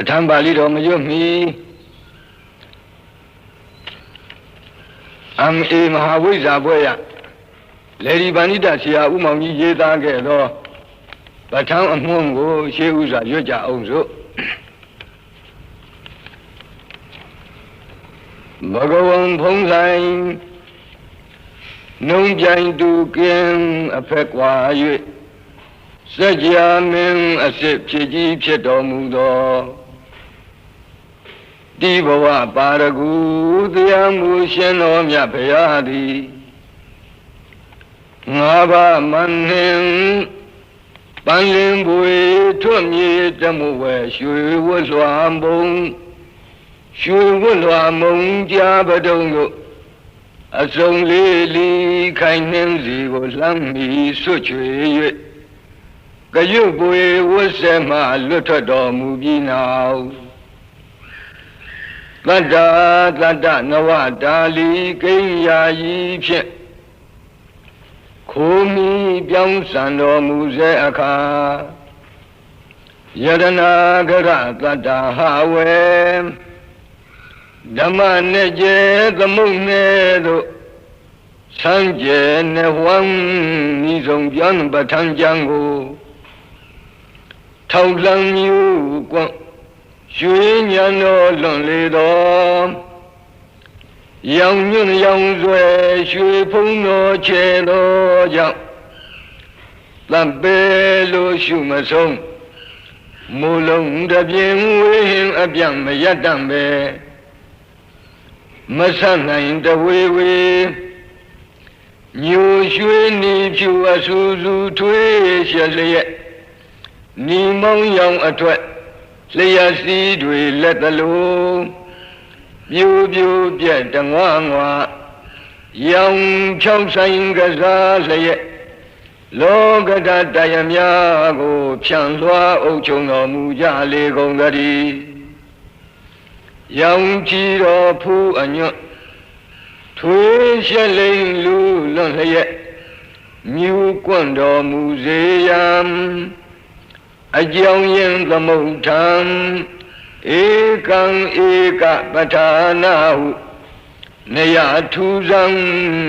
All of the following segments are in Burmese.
ထံပါဠိတော်မရွတ်မီMA မဟာဝိဇ္ဇာဘွဲ့ရလေဒီပဏိတဆရာဦးမောင်ကြီးရေးသားခဲ့သောပဋ္ဌာန်းအမွှန်းကိုရှေးဥစွာရွတ်ကြအောင်စို့ဘဂဝံဖုံးဆိုင်နှုံပြိုင်တူကင်းအဖက်ကွာ၍စัจ जा မင်းအစစ်ဖြစ်ကြီးဖြစ်တော်မူသောဒီဘဝပါရဂူတရားမူရှင်တော်မြတ်ဘုရားသည်ငါးပါးမန္နင်ပန်းလင်းပွေထွတ်မြေတမှုဝဲရွှေဝတ်လွှာမုံရွှေဝတ်လွှာမုံကြားပဒုံတို့အစုံလေးလီခိုင်နှင်းစီကိုလှမ်းမီဆွတ်ချွေ၍ကရွတ်ပွေဝတ်ဆက်မှလွတ်ထွက်တော်မူပြီးနောက်တတ္တနဝတာလီကိဉ္ယာယီဖြင့်ခိုးမီပြောင်းစံတော်မူစေအခါယရနာဂရတတ္တဟဝေဓမ္မနဲ့ကျဲသမုတ်နဲ့တို့ဆန်းကျဲနဲ့ဝမ်းဤဆုံးပြောင်းပဋ္ဌာန်းကျမ်းကိုထောက်လံမြူကွန့်ရွှေညံတော်လွန်လေတော်ရောင်ညွန့်ရောင်ဆွဲရွှေဖုံးတော်ချေတော်ကြောင့်သံပေလို့ရှုမဆုံးမူလုံးတပြင်းဝေးရင်အပြတ်မရတတ်ပဲမဆနိုင်တဝေဝေညိုရွှေနီဖြူအဆူဆူထွေးရှက်လျက်နီမောင်းရောင်အထွက်လျက်စီးတွေလက်တလုံးပြူပြူပြက်တငွားငွားရောင်ဖြောင်းဆိုင်ကစားလျက်လောကဓာတ်တရားများကိုဖြန့်လွှားအုပ်ချုပ်တော်မူကြလေကုန်သတည်းရောင်ကြည်တော်ဖူးအညွတ်ထွေးရှက်လိမ်လူလွန်လျက်မြူကွန့်တော်မူစေရန်အကြောင်းရင်းသမုဋ္ဌံဧကံဧကပဋ္ဌာနာဟုနေရထူးဆန်း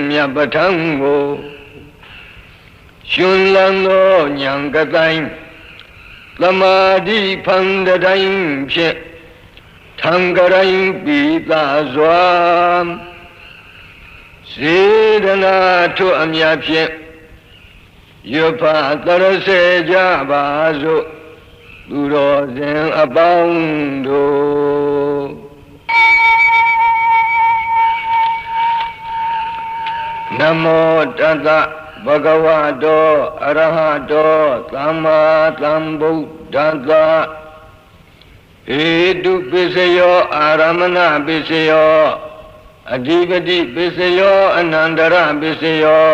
မြတ်ပဋ္ဌာန်းကိုရှင်လန်းသောဉာဏ်ကတိုင်းသမာဓိဖန်တိုင်းဖြင့်ထံကရိုင်းပိသာစွာစေတနာထွတ်အမြတ်ဖြင့်ယဖသရစေကြပါစို့သူတော်စင်အပေါင်းတို့နမောတတ္တဘဂဝတောအရဟတောသမ္မာသမ္ဗုဒ္ဓတ္တဧတုပစ္စယောအာရမဏပစ္စယောအဓိပတိပစ္စယောအနန္တရပစ္စယော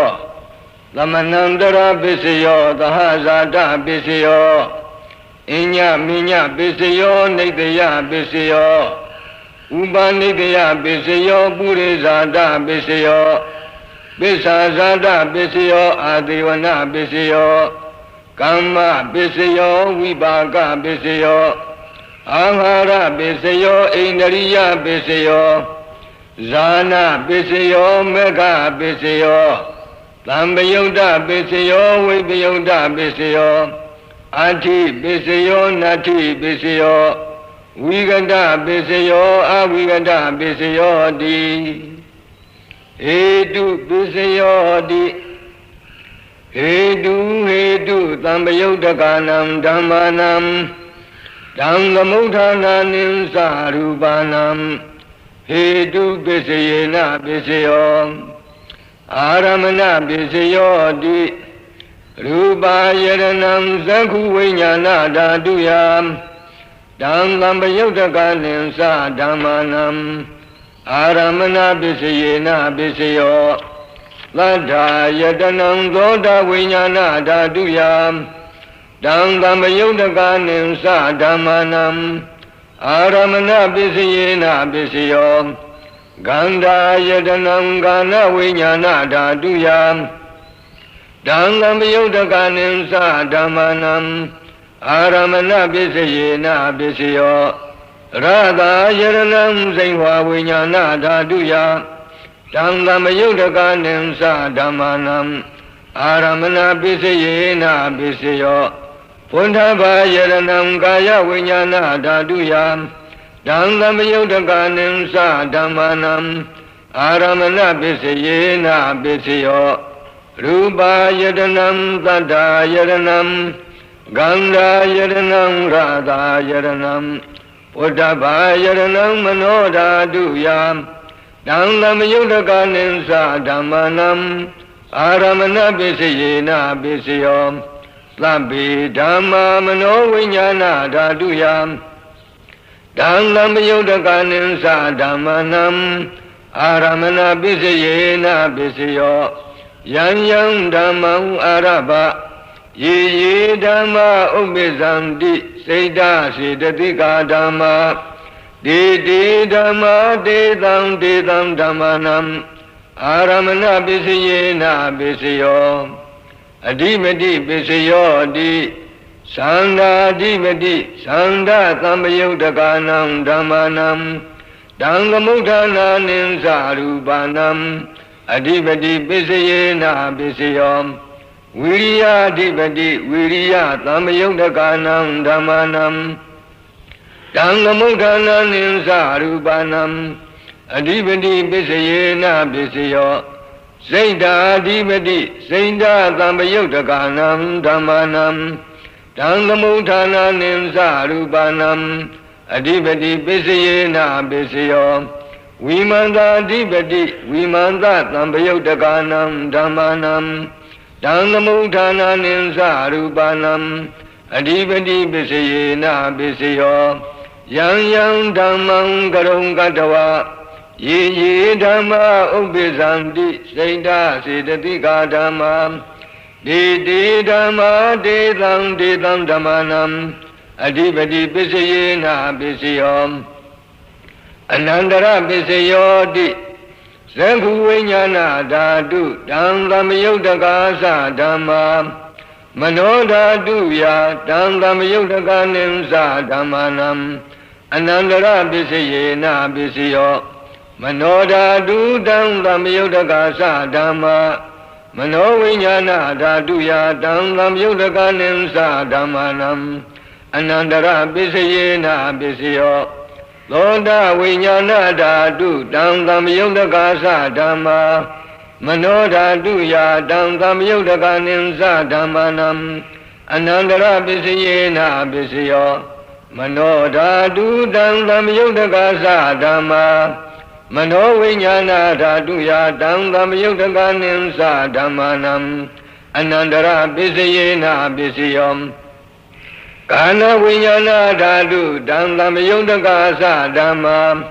သမနန္တရပစ္စယောသဟဇာတပစ္စယောအညမိညပစ္စယောနိတယပစ္စယောဥပနိတယပစ္စယောပုရိဇာတပစ္စယောပစ္ဆာဇာတပစ္စယောအာဒေဝနာပစ္စယောကမ္မပစ္စယောဝိပါကပစ္စယောအာဟာရပစ္စယောဣန္ဒရိယပစ္စယောဇာနာပစ္စယောမေဃပစ္စယောသံပယုတ်တပစ္စယောဝိပယုတ်တပစ္စယောအာထိပစ္စယောနတ္ထိပစ္စယောဝိကတပစ္စယောအဝိကတပစ္စယောတိဟေတုပစ္စယောတိဟေတုသံပယုတ်တကာနံဓမ္မာနံဓမ္မမုဋ္ဌာနာနိသရူပနံဟေတုပစ္စယေနပစ္စယောအာရမဏပစ္စယောတိရူပါယရဏံသက္ခုဝိညာဏဓာတုယဓမ္မပယုတ်တကာနိသဓမ္မာနံအာရမဏပစ္စယေနပစ္စယောသတ္ထာယတနံသောတာဝိညာဏဓာတုယဓမ္မပယုတ်တကာနိသဓမ္မာနံအာရမဏပစ္စယေနပစ္စယောဂန္ဓာယတနံဂာနဝိညာဏဓာတုယဓမ္မပယုတ်တကာနိသဓမ္မာနံ Aramana Bisayena Bisio Radha Yaranam Saihwa Vinyana Dhaduya Tangamayudaka Nimsa Dhamanam Aramana Bisayena Bisio Pundhava Yaranam Kaya Vinyana Dhaduya Tangamayudaka Nimsa Dhamanam Aramana Bisayena Bisio Rupa Yaranam Tata Yaranam Ganga Yaranam Radha Yaranam Uddhava Yaranam Manoda Duyam Dangam Yudaka Nimsa Dhamanam Aramana Bisayena Bisayom Labhi Dhamma Mano Vinyana Dhaduyam Dangam Yudaka Nimsa Dhamanam Aramana Bisayena Bisayo Yang Yang Dhammam Arabha Ye Dhamma Ubizamdi Seda Siddhatika Dhamma De Dhamma Dedam Dhammanam Aramana Bisayena Bisayo Adimati Bisayo Di Sanda Adimati Sanda Tambayudakanam Dhammanam Dangamudana Nimsa Rupanam Adipati Bisayena Bisayom Viriya Adipati Viriya Tamayudakanam Dhammanam Dangamudana Nimsa Rupanam Adipati Bisayena Bisayo Saida Adipati Saida Tamayudakanam Dhammanam Dangamudana Nimsa Rupanam Adipati Bisayena Bisayo Vimanda Adipati Vimanda Tambayudakanam Dhammanam Dangamudana Nimsa Rupanam Adipati Bisayena Bisayo Yang Yang Dhammam Karong Katawa Ye Dhamma Ubizamdi Saida Siddhatika Dhamma De Dhamma Dedam Dhammanam Adipati Bisayena Bisayom Anandara Bisayodi Sanghu Vinyana Dhatu Dhammayudaka Sa Dhamma Mano Dhatuya Dhammayudaka Nimsa Dhammanam Anandara Bisayena Bisayo Mano Dhatu Dhammayudaka Sa Dhamma Mano Vinyana Dhatuya Dhammayudaka Nimsa Dhammanam Anandara Bisayena Bisayo Loda Vinyana Dhatu Dhammayudaka Sa Dhamma Mano Dhatuya Dhammayudaka Nimsa Dhammanam Anandara Bisayena Bisayo Mano Dhatu Dhammayudaka Sa Dhamma Mano Vinyana Dhatuya Dhammayudaka Nimsa Dhammanam Anandara Bisayena Bisayo Kana Vinyana Dhatu Dhammayudaka Sa Dhamma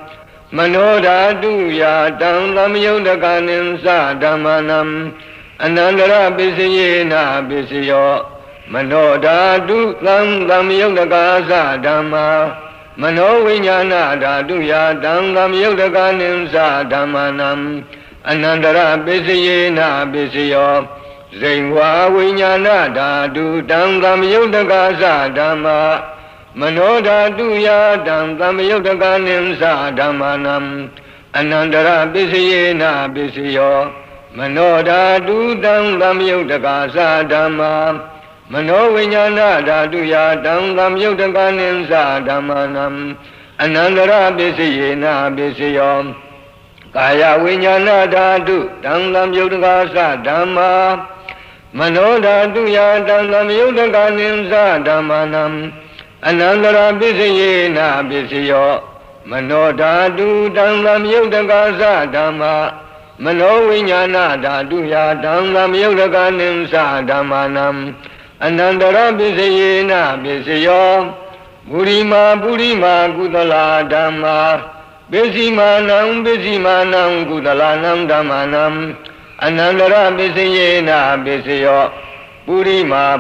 Mano Dhatuya Dhammayudaka Nimsa Dhammanam Anandara Bisayena Bisayo Mano Dhatu Dhammayudaka Sa Dhamma Mano Vinyana Dhatuya Dhammayudaka Nimsa Dhammanam Anandara Bisayena Bisayo Zaihwa Vinyana Dhatu Dhammayudaka Sa Dhamma Mano Dhatuya Dhammayudaka Nimsa Dhammanam Anandara Bisayena Bisayo Mano Dhatu Dhammayudaka Sa Dhamma Mano Vinyana Dhatuya Dhammayudaka Nimsa Dhammanam Anandara Bisayena Bisayo Kaya Vinyana Dhatu Dhammayudaka Sa Dhamma Mano Dhatuya Dhammayudaka Nimsa Dhammanam Anandara Bisayena Bisayo Mano Dhatu Dhammayudaka Sa Dhamma Mano Vinyana Dhatuya Dhammayudaka Nimsa Dhammanam Anandara Bisayena Bisayo Burima Kudala Dhamma Bisimanam Kudalanam Dhammanam Anandara Bisayena Bisayo Burima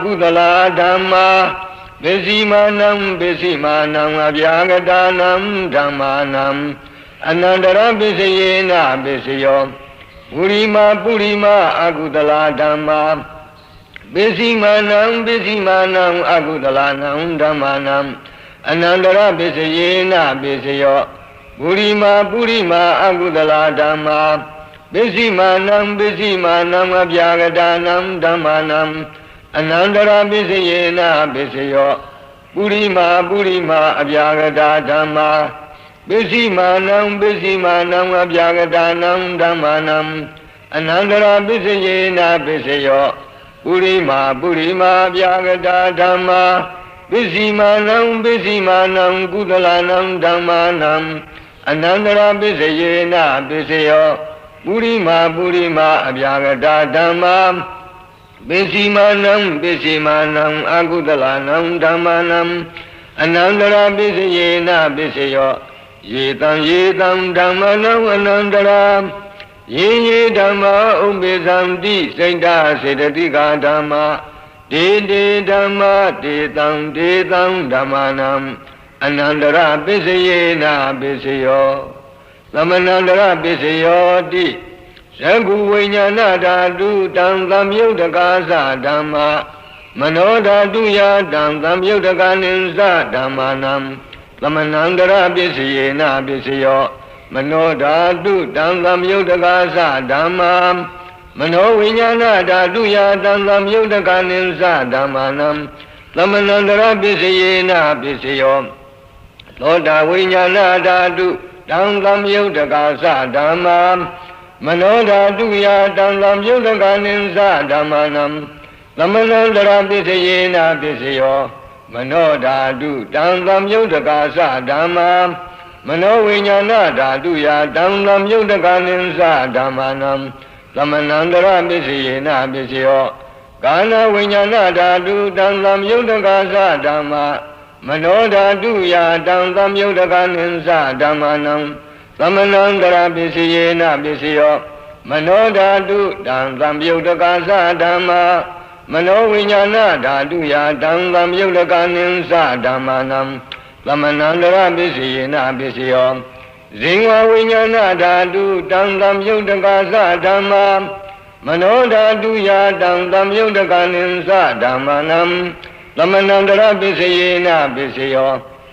Kudala Dhamma Bisimanam Abhyagadanam Dhammanam Anandara Bisayena Bisayo Burima Agudala Dhamma ပိစီမာနံပိစီမာနံအကုသလနံဓမ္မာနံအနန္တရပိစယေနပိစယောပုရိမာပုရိမာအကုသလဓမ္မာပိစီမာနံပိစီမာနံအပြာဂဒာနံဓမ္မာနံအနန္တရပိစယေနပိစယောပုရိမာပုရိမာအပြာဂဒာဓမ္မာပိစီမာနံပိစီမာနံအပြာဂဒာနံဓမ္မာနံအနန္တရပိစယေနပိစယောပုရိမာပုရိမာအပြာဂဒာဓမ္မာပိစီမာနံပိစီမာနံကုသလနံဓမ္မာနံအနန္တရပိစယေနပိစယောပုရိမာပုရိမာအပြာဂဒာဓမ္မာပိစီမာနံပိစီမာနံအကုသလနံဓမ္မာနံအနန္တရပိစယေနပိစယောယေတံဓမ္မနံအနန္တရာယေဓမ္မာဥပ္ပေသံတိစိတ်တစေတတိကာဓမ္မာဒေဓမ္မာဒေတံဓမ္မာနံအနန္တရပိစယေနပိစယောသမဏန္တရပိစယောတိသကုဝိညာဏဓာတုတံသမယုတ်တကာသဓမ္မာမနောဓာတုယတံသမယုတ်တကာနိသဓမ္မာနံသမဏန္တရပိစယေနပိစယောမနောဓာတုတံသမယုတ်တကာသဓမ္မာမနောဝိညာဏဓာတုယတံသမယုတ်တကာနိသဓမ္မာနံသမဏန္တရပိစယေနပိစယောသောတာဝိညာဏဓာတုတံသမယုတ်တကာသဓမ္မာမနောဓာတုယတံသမယုတ်တကာနိသဓမ္မာနံသမဏန္တရပိစယေနပိစယောမနောဓာတုတံသမယုတ်တကာသဓမ္မာမနောဝိညာဏဓာတုယတံသမယုတ်တကာနိသဓမ္မာနံသမဏန္တရပိစယေနပိစယောကာဏဝိညာဏဓာတုတံသမယုတ်တကာသဓမ္မာမနောဓာတုယတံသမယုတ်တကာနိသဓမ္မာနံသမဏန္တရပိစယေနပိစယောမနောဓာတုတံသမယုတ်တကာသဓမ္မာမနောဝိညာဏဓာတုယတံသမယုတ်တကာနိသဓမ္မာနံသမဏန္တရပိစယေနပိစယောဇင်ဝဝိညာဏဓာတုတံသမယုတ်တကာသဓမ္မာမနောဓာတုယတံသမယုတ်တကာနိသဓမ္မာနံသမဏန္တရပိစယေနပိစယော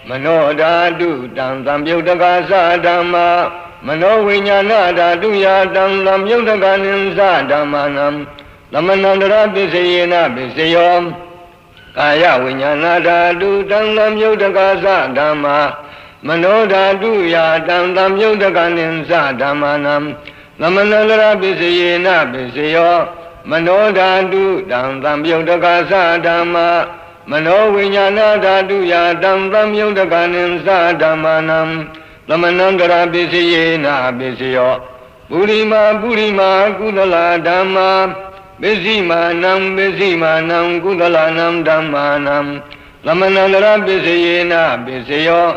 မနောဓာတုတံသမယုတ်တကာသဓမ္မာမနောဝိညာဏဓာတုယတံသမယုတ်တကာနိသဓမ္မာနံသမဏန္တရပိစယေနပိစယောကာယဝိညာဏဓာတုတံသမယုတ်တကာသဓမ္မာမနောဓာတုယတံသမယုတ်တကာနိသဓမ္မာနံသမဏန္တရပိစယေနပိစယောမနောဓာတုတံသမယုတ်တကာသဓမ္မာမနောဝိညာဏဓာတုယတံသမယုတ်တကာနိသဓမ္မာနံသမဏန္တရပိစယေနပိစယောပုရိမာပုရိမာကုသလဓမ္မာပိစီမာနံပိစီမာနံကုသလနံဓမ္မာနံသမဏန္တရပိစယေနပိစယော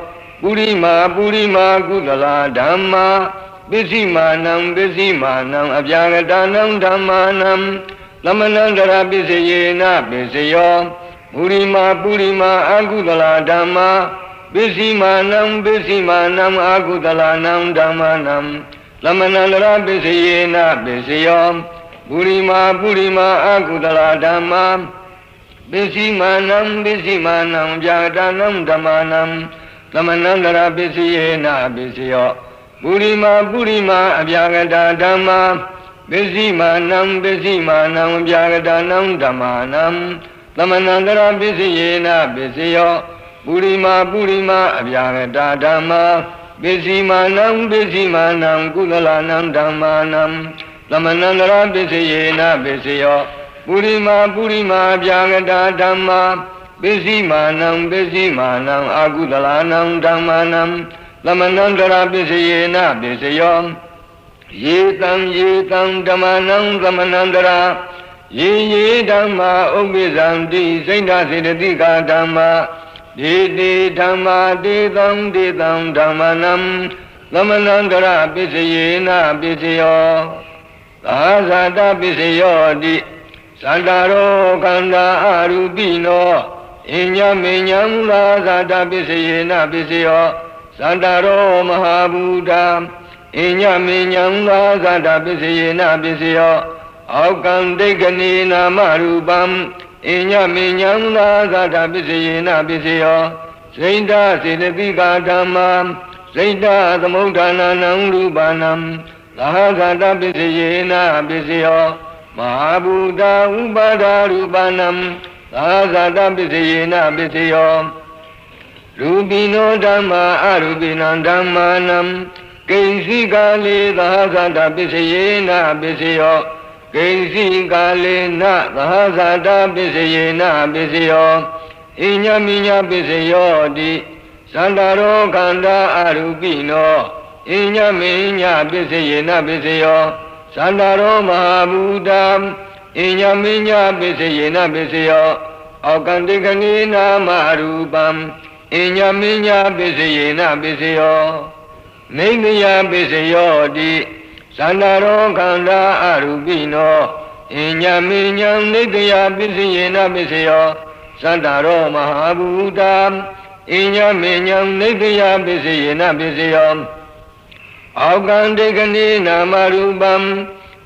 ပုရိမာပုရိမာကုသလဓမ္မာပိစီမာနံပိစီမာနံအပြာဂဒာနံဓမ္မာနံသမဏန္တရပိစယေနပိစယောပုရိမာပုရိမာအကုသလဓမ္မာပိစီမာနံပိစီမာနံအကုသလနံဓမ္မာနံသမဏန္တရပိစယေနပိစယောပုရိမာပုရိမာအကုသလဓမ္မာပိစီမာနံပိစီမာနံဗျာဒာနံဓမ္မာနံသမဏန္တရပိစယေနပိစယောပုရိမာပုရိမာအဗျာဂဒာဓမ္မာပိစီမာနံပိစီမာနံဗျာဂဒာနံဓမ္မာနံသမဏန္တရပိစယေနပိစယောပုရိမာပုရိမာအဗျာဂဒာဓမ္မာပိစီမာနံပိစီမာနံကုသလနံဓမ္မာနံသမဏန္တရပိစယေနပိစယောပုရိမာပုရိမာအဗျာဂဒာဓမ္မာပိစီမာနံပိစီမာနံအာကုသလနံဓမ္မာနံသမဏန္တရပိစယေနပိစယောယေတံဓမ္မာနံသမဏန္တရာယေဓမ္မာဥပ္ပိသံတိစိတ်ဓာစေတတိကာဓမ္မာဒေဓမ္မာဒေသံဓမ္မာနံသမဏန္တရပိစယေနပိစယောသာဇာတပိစယောတိသန္တာရောခန္ဓာအရူပိနောအညမေညံသာဇာတပိစယေနပိစယောသန္တာရောမဟာဘူတာအညမေညံသာဇာတပိစယေနပိစယော အောကံဒိဋ္ဌနိနာမရူပံအညမေညံသာသတ္တပစ္စယေနပစ္စယောစိတ္တစေတသိကာဓမ္မာစိတ္တသမုဋ္ဌာနာနံရူပနံသာသတ္တပစ္စယေနပစ္စယောမဟာဘူတာဥပါဒာရူပနံသာသတ္တပစ္စယေနပစ္စယောရူပိနောဓမ္မာအရူပိနံဓမ္မာနံကိဉ္စီကာလေသာသတ္တပစ္စယေနပစ္စယောကိဉ္စီကာလေနသာသတ္တပစ္စယေနပစ္စယောအညမိညပစ္စယောတိသန္တာရောခန္ဓာအရူပိနောအညမိညပစ္စယေနပစ္စယောသန္တာရောမဟာဘူတံအညမိညပစ္စယေနပစ္စယောအောကံတိကနိနာမရူပံအညမိညပစ္စယေနပစ္စယောနိမယပစ္စယောတိသန္တာရောခန္ဓာအရူပိနောအညမိညံနိတယပစ္စယေနပစ္စယောသန္တာရောမဟာဘူတံအညမိညံနိတယပစ္စယေနပစ္စယောအောကံတေကနိနာမရူပံ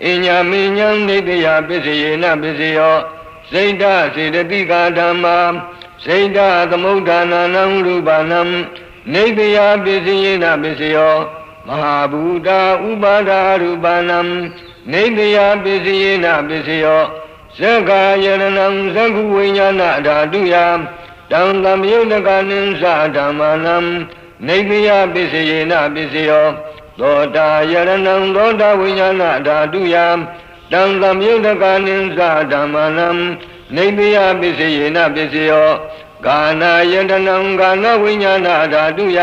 အညမိညံနိတယပစ္စယေနပစ္စယောစိတ္တစေတသိကာဓမ္မာစိတ္တသမုဋ္ဌာနာနံရူပနံနိတယပစ္စယေနပစ္စယောမဟာဘူတာဥပါဒာရူပနံနိတယပစ္စယေနပစ္စယောသက္ကာယရဏံသက္ခုဝိညာဏဓာတုယတံသမယုတကနိသဓမ္မာနံနိတယပစ္စယေနပစ္စယောသောတာယရဏံသောတာဝိညာဏဓာတုယတံသမယုတကနိသဓမ္မာနံနိတယပစ္စယေနပစ္စယောကာနာယတနံကာနဝိညာဏဓာတုယ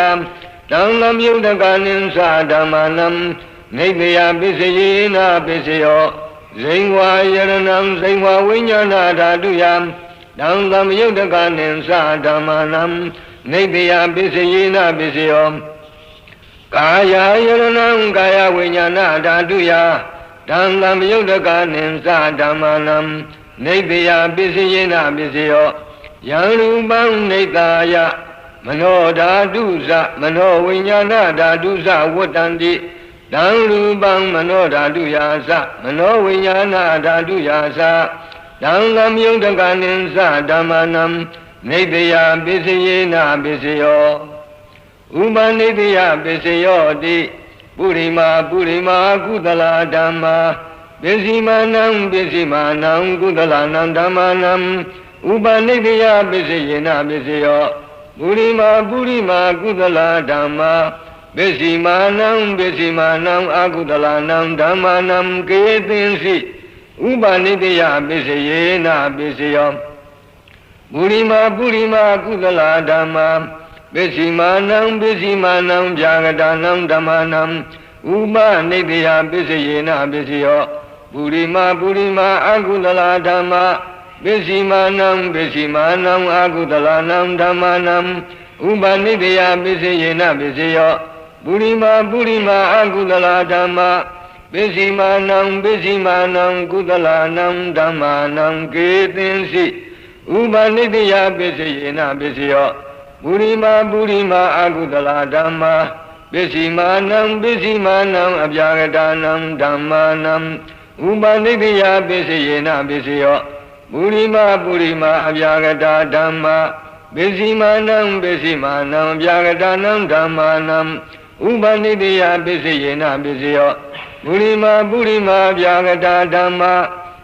တံသမယုတကနိသဓမ္မာနံနိတယပစ္စယေနပစ္စယောဇိဝယရဏံဇိဝဝိညာဏဓာတုယတံသမယုတကနိသဓမ္မာနံနိတယပစ္စယေနပစ္စယောကာယယရဏံကာယဝိညာဏဓာတုယတံသမယုတကနိသဓမ္မာနံနိတယပစ္စယေနပစ္စယောယံရူပံနိတာယမနောဓာတုဇမနောဝိညာဏဓာတုဇဝတ္တန္တိတံရူပံမနောဓာတုယာသမနောဝိညာဏဓာတုယာသတံသမယုတကနိသဓမ္မာနံနိတယပစ္စယေနပစ္စယောဥပနိတယပစ္စယောတိပုရိမာပုရိမာကုသလာဓမ္မာပစ္စည်းမာနံပစ္စည်းမာနံကုသလာနံဓမ္မာနံဥပနိတယပစ္စယေနပစ္စယောပုရိမာပုရိမာကုသလာဓမ္မာပစ္စည်းမာနံပစ္စည်းမာနံအကုသလာနံဓမ္မာနံကေသင်္စိဥပနိတယပစ္စယေနပစ္စယောပုရိမာပုရိမာကုသလာဓမ္မာပစ္စည်းမာနံပစ္စည်းမာနံဗျာဂတာနံဓမ္မာနံဥပနိတယပစ္စယေနပစ္စယောပုရိမာပုရိမာအကုသလာဓမ္မာပစ္စည်းမာနံပစ္စည်းမာနံအကုသလာနံဓမ္မာနံဥပနိတယပစ္စယေနပစ္စယောပုရိမာပုရိမာအကုသလာဓမ္မာပစ္စည်းမာနံပစ္စည်းမာနံကုသလာနံဓမ္မာနံကေသင်္စိဥပနိတယပစ္စယေနပစ္စယောပုရိမာပုရိမာအကုသလာဓမ္မာပစ္စည်းမာနံပစ္စည်းမာနံအပြာဂတာနံဓမ္မာနံဥပနိတယပစ္စယေနပစ္စယောပုရိမာပုရိမာအပြာဂတာဓမ္မာပစ္စည်းမာနံပစ္စည်းမာနံအပြာဂတာနံဓမ္မာနံဥပနိတယပစ္စယေနပစ္စယောပုရိမာပုရိမာအပြာဂတာဓမ္မာ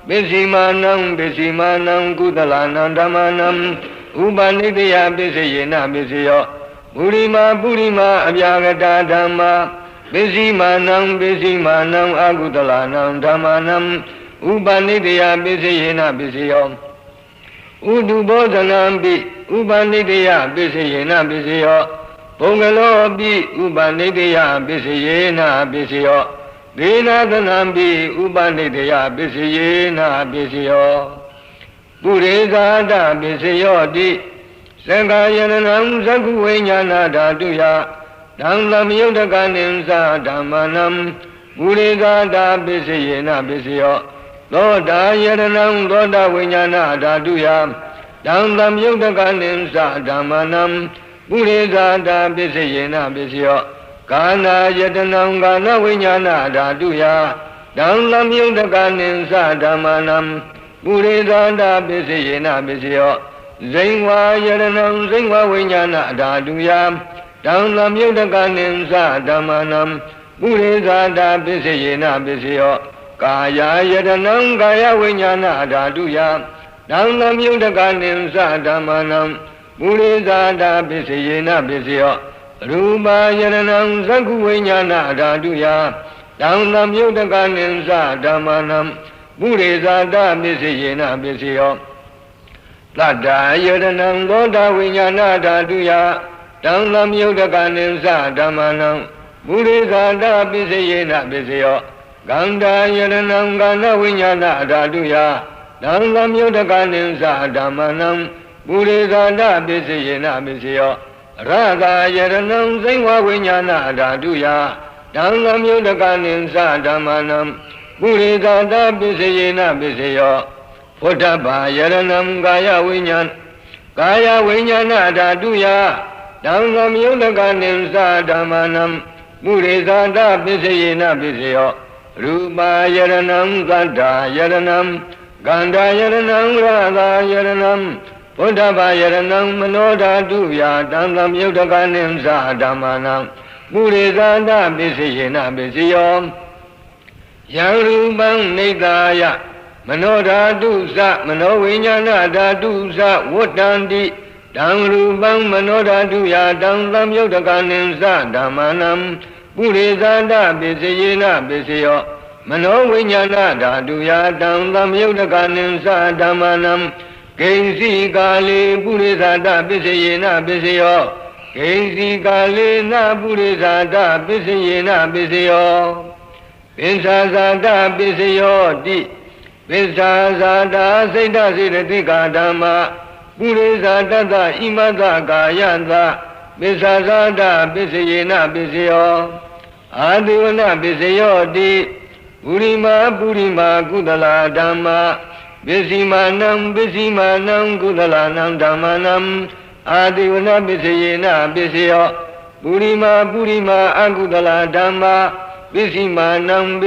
ပစ္စည်းမာနံပစ္စည်းမာနံကုသလာနံဓမ္မာနံဥပနိတယပစ္စယေနပစ္စယောပုရိမာပုရိမာအပြာဂတာဓမ္မာပစ္စည်းမာနံပစ္စည်းမာနံအကုသလာနံဓမ္မာနံဥပနိတယပစ္စယေနပစ္စယောဥတုဘောဇနံပိဥပနိတယပစ္စယေနပစ္စယောဘုံကလောပိဥပနိတယပစ္စယေနပစ္စယောဒေနသနံပိဥပနိတယပစ္စယေနပစ္စယောပုရိသတပစ္စယောတိသက္ကာယရဏံသက္ခုဝိညာဏဓာတုယတံသမယုတကနိသဓမ္မာနံပုရိသတပစ္စယေနပစ္စယောသောတာယရဏံသောတာဝိညာဏဓာတုယတံသမယုတကနိသဓမ္မာနံပုရိသတပစ္စယေနပစ္စယောကာနာယတနံကာနဝိညာဏဓာတုယတ Dang lam yudakanin sa dhamanam Puridanda pisayena pisayo Zingwa yaranam zingwa vinyana adaduyam Dang lam yudakanin sa dhamanam Puridanda pisayena pisayo Kaya yaranam kaya vinyana adaduyam Dang lam yudakanin sa dhamanam Puridanda pisayena pisayo Rupa yaranam zakku vinyana adaduyam Dang lam yudakanin sa dhamanam Puridanda pisayena pisayo Tata yaranam doda vinyana adaduyam Dang lam yudakanin sa dhamanam Puridanda pisayena pisayo Ganda yaranam ganda vinyana adaduyam Dang lam yudakanin sa dhamanam Puridanda pisayena pisayo Radha yaranam zingwa vinyana adaduyam Dang lam yudakanin sa dhamanam Puridanda pisayena pisayo Phuttapa yaranam kaya vinyana adaduyam Dang lam yudakanin sa dhamanam Puridanda pisayena pisayo Rupa yaranam ganda yaranam radha yaranam Phuttapa yaranam manodaduyam Dang lam yudakanin sa dhamanam Puridanda pisayena pisayo Yang rupang nidaya manodhatu sa manovinyana dhatu sa vattanti Dang rupang manodhatuya dang lam yudakanin sa dhamanam Puridanda pisayena pisayo Manovinyana dhatuya dang lam yudakanin sa dhamanam Kaisi kale puridanda pisayena pisayo Kaisi kale na puridanda pisayena pisayo Pisasada pisayo di Pisasada saita siddhika dhamma Puridanda imata kayanta Pisasada pisayena pisayo Adivana pisayo di Purima kudala dhamma Pisimanam kudalanam dhammanam Adivana pisayena pisayo Purima akudala dhamma Pisimanam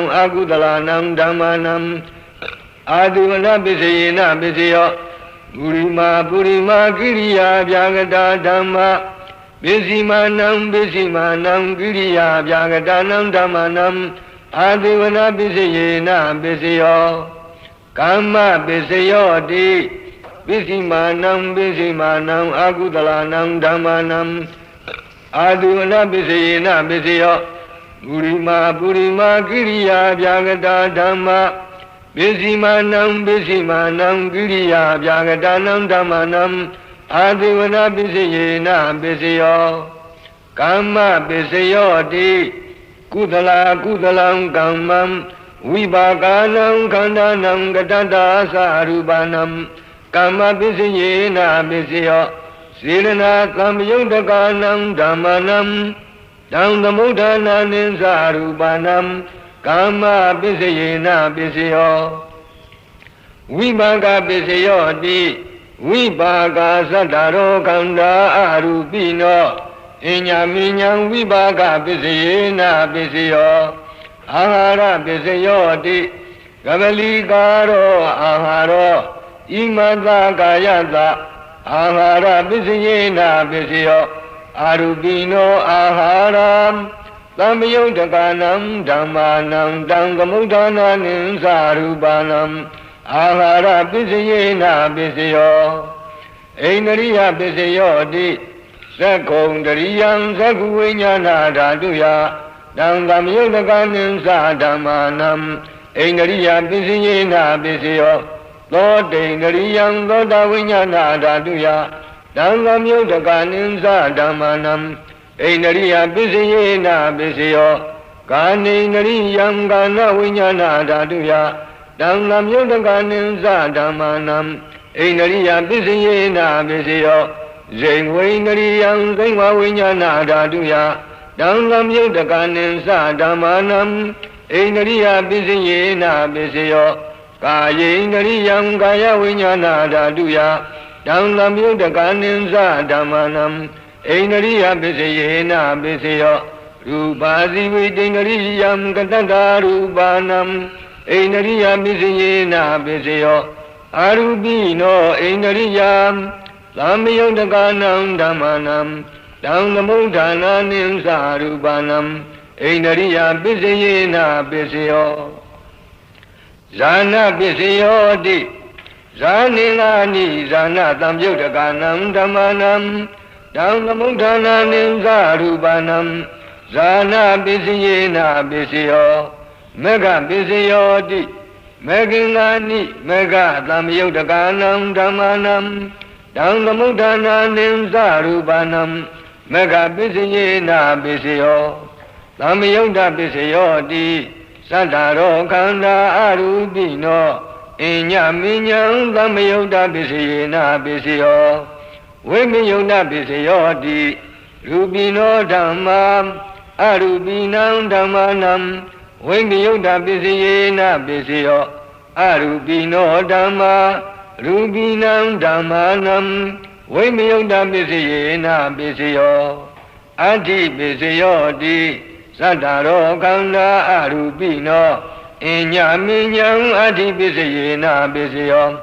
akudalanam dhammanam Adivana pisayena pisayo Purima kiriya vyagata dhamma Pisimanam kiriya vyagatanam dhammanam Adivana pisayena pisayo Kamma pisayo di Pisimanam akudalanam dhammanam Adivana pisayena pisayo Purima kiriya vyagata dhamma Pisimanam kiriya vyagatanam dhammanam Adivana pisayena pisayo Kamma pisayo di kudalam kammam Vipakanam khandanam gatata sarupanam Kamma pisayena pisayo Sirana samyudakanam dhammanam Dang dhammudhananin sarupanam Kamma pisayena pisayo Vipaka pisayo di Vipaka sattaro kanda arupino Inyaminyam vipaka pisayena pisayo Ahara pisayo di Gabalikaro aharo Imata kayata Ahara pisayena pisayo Arupino aharam Tamyudakanam dhammanam Dang dhammudhananin sarupanam Ahara pisayena pisayo Ainariya pisayo di Sakkondriyam zakku vinyana dhatuya Dang dhammudakanin sa dhammanam Ainariya pisayena pisayo Thodainariyam thoda vinyana dhatuya Dang lam yudakanin sa dhammanam Ainariya pisayena pisayo Kaninariyam kana vinyana dhatuya Dang lam yudakanin sa dhammanam Ainariya pisayena pisayo Zingwainariyam zingwa vinyana dhatuya Dang lam yudakanin sa dhammanam Ainariya pisayena pisayo Kayainariyam kaya vinyana dhatuya Dang lam yudakanin sa dhammanam Ainariya pisayena pisayo Rupasi Vidinariyam Katata Rupanam Einariya Misiyena Bisyo Arubino Einariyam Lamiyondakanam Dhamanam Dhamamudana Nimsa Rupanam Einariya Bisiyena Bisyo Zana Bisyo Di Zanilani Zana Tamyodakanam Dhamanam Dhamamudana Nimsa Rupanam Zana Bisiyena Bisyo Mega Bisyo Di Megilani Mega Tamyodakanam Dhamanam Dhamamudana Nimsa Rupanam Mega Bisiyena Bisyo Tamyoda Bisyo Di Sadaro Kanda Arubino Inya Minyam Tamyoda Bisiyena Bisyo Vimyoda Bisyo Di Rubino Dhammam Arubinam Dhammanam Vimyoda Bisiyena Bisyo Arubino Dhamma Rubinam Dhammanam Vimyoda Bisiyena Bisyo Adi Bisyo Di Sadaro Kanda Arubino Inya Minyam Adi Bisiyena Bisyo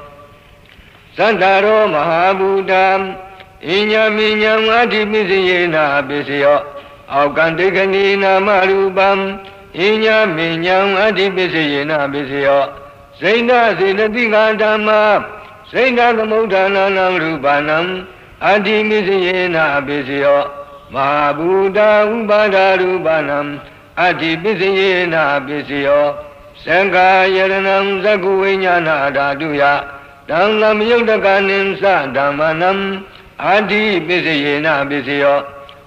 Sadaro Mahabudam Inya Minyam Adi Bisiyena Bisyo Aukandikani Namarubam Inya Minyam Adi Bisiyena Bisyo Sena Siddhatika Dhamma Sena Samudhananam Rupanam Adi Bisiyena Bisyo Mahabuddha Upada Rupanam Adi Bisiyena Bisyo Sangha Yaranam Saku Viññāna Dhātuya Dhamlam Yudhakanim Sa Dhammanam Adi Bisiyena Bisyo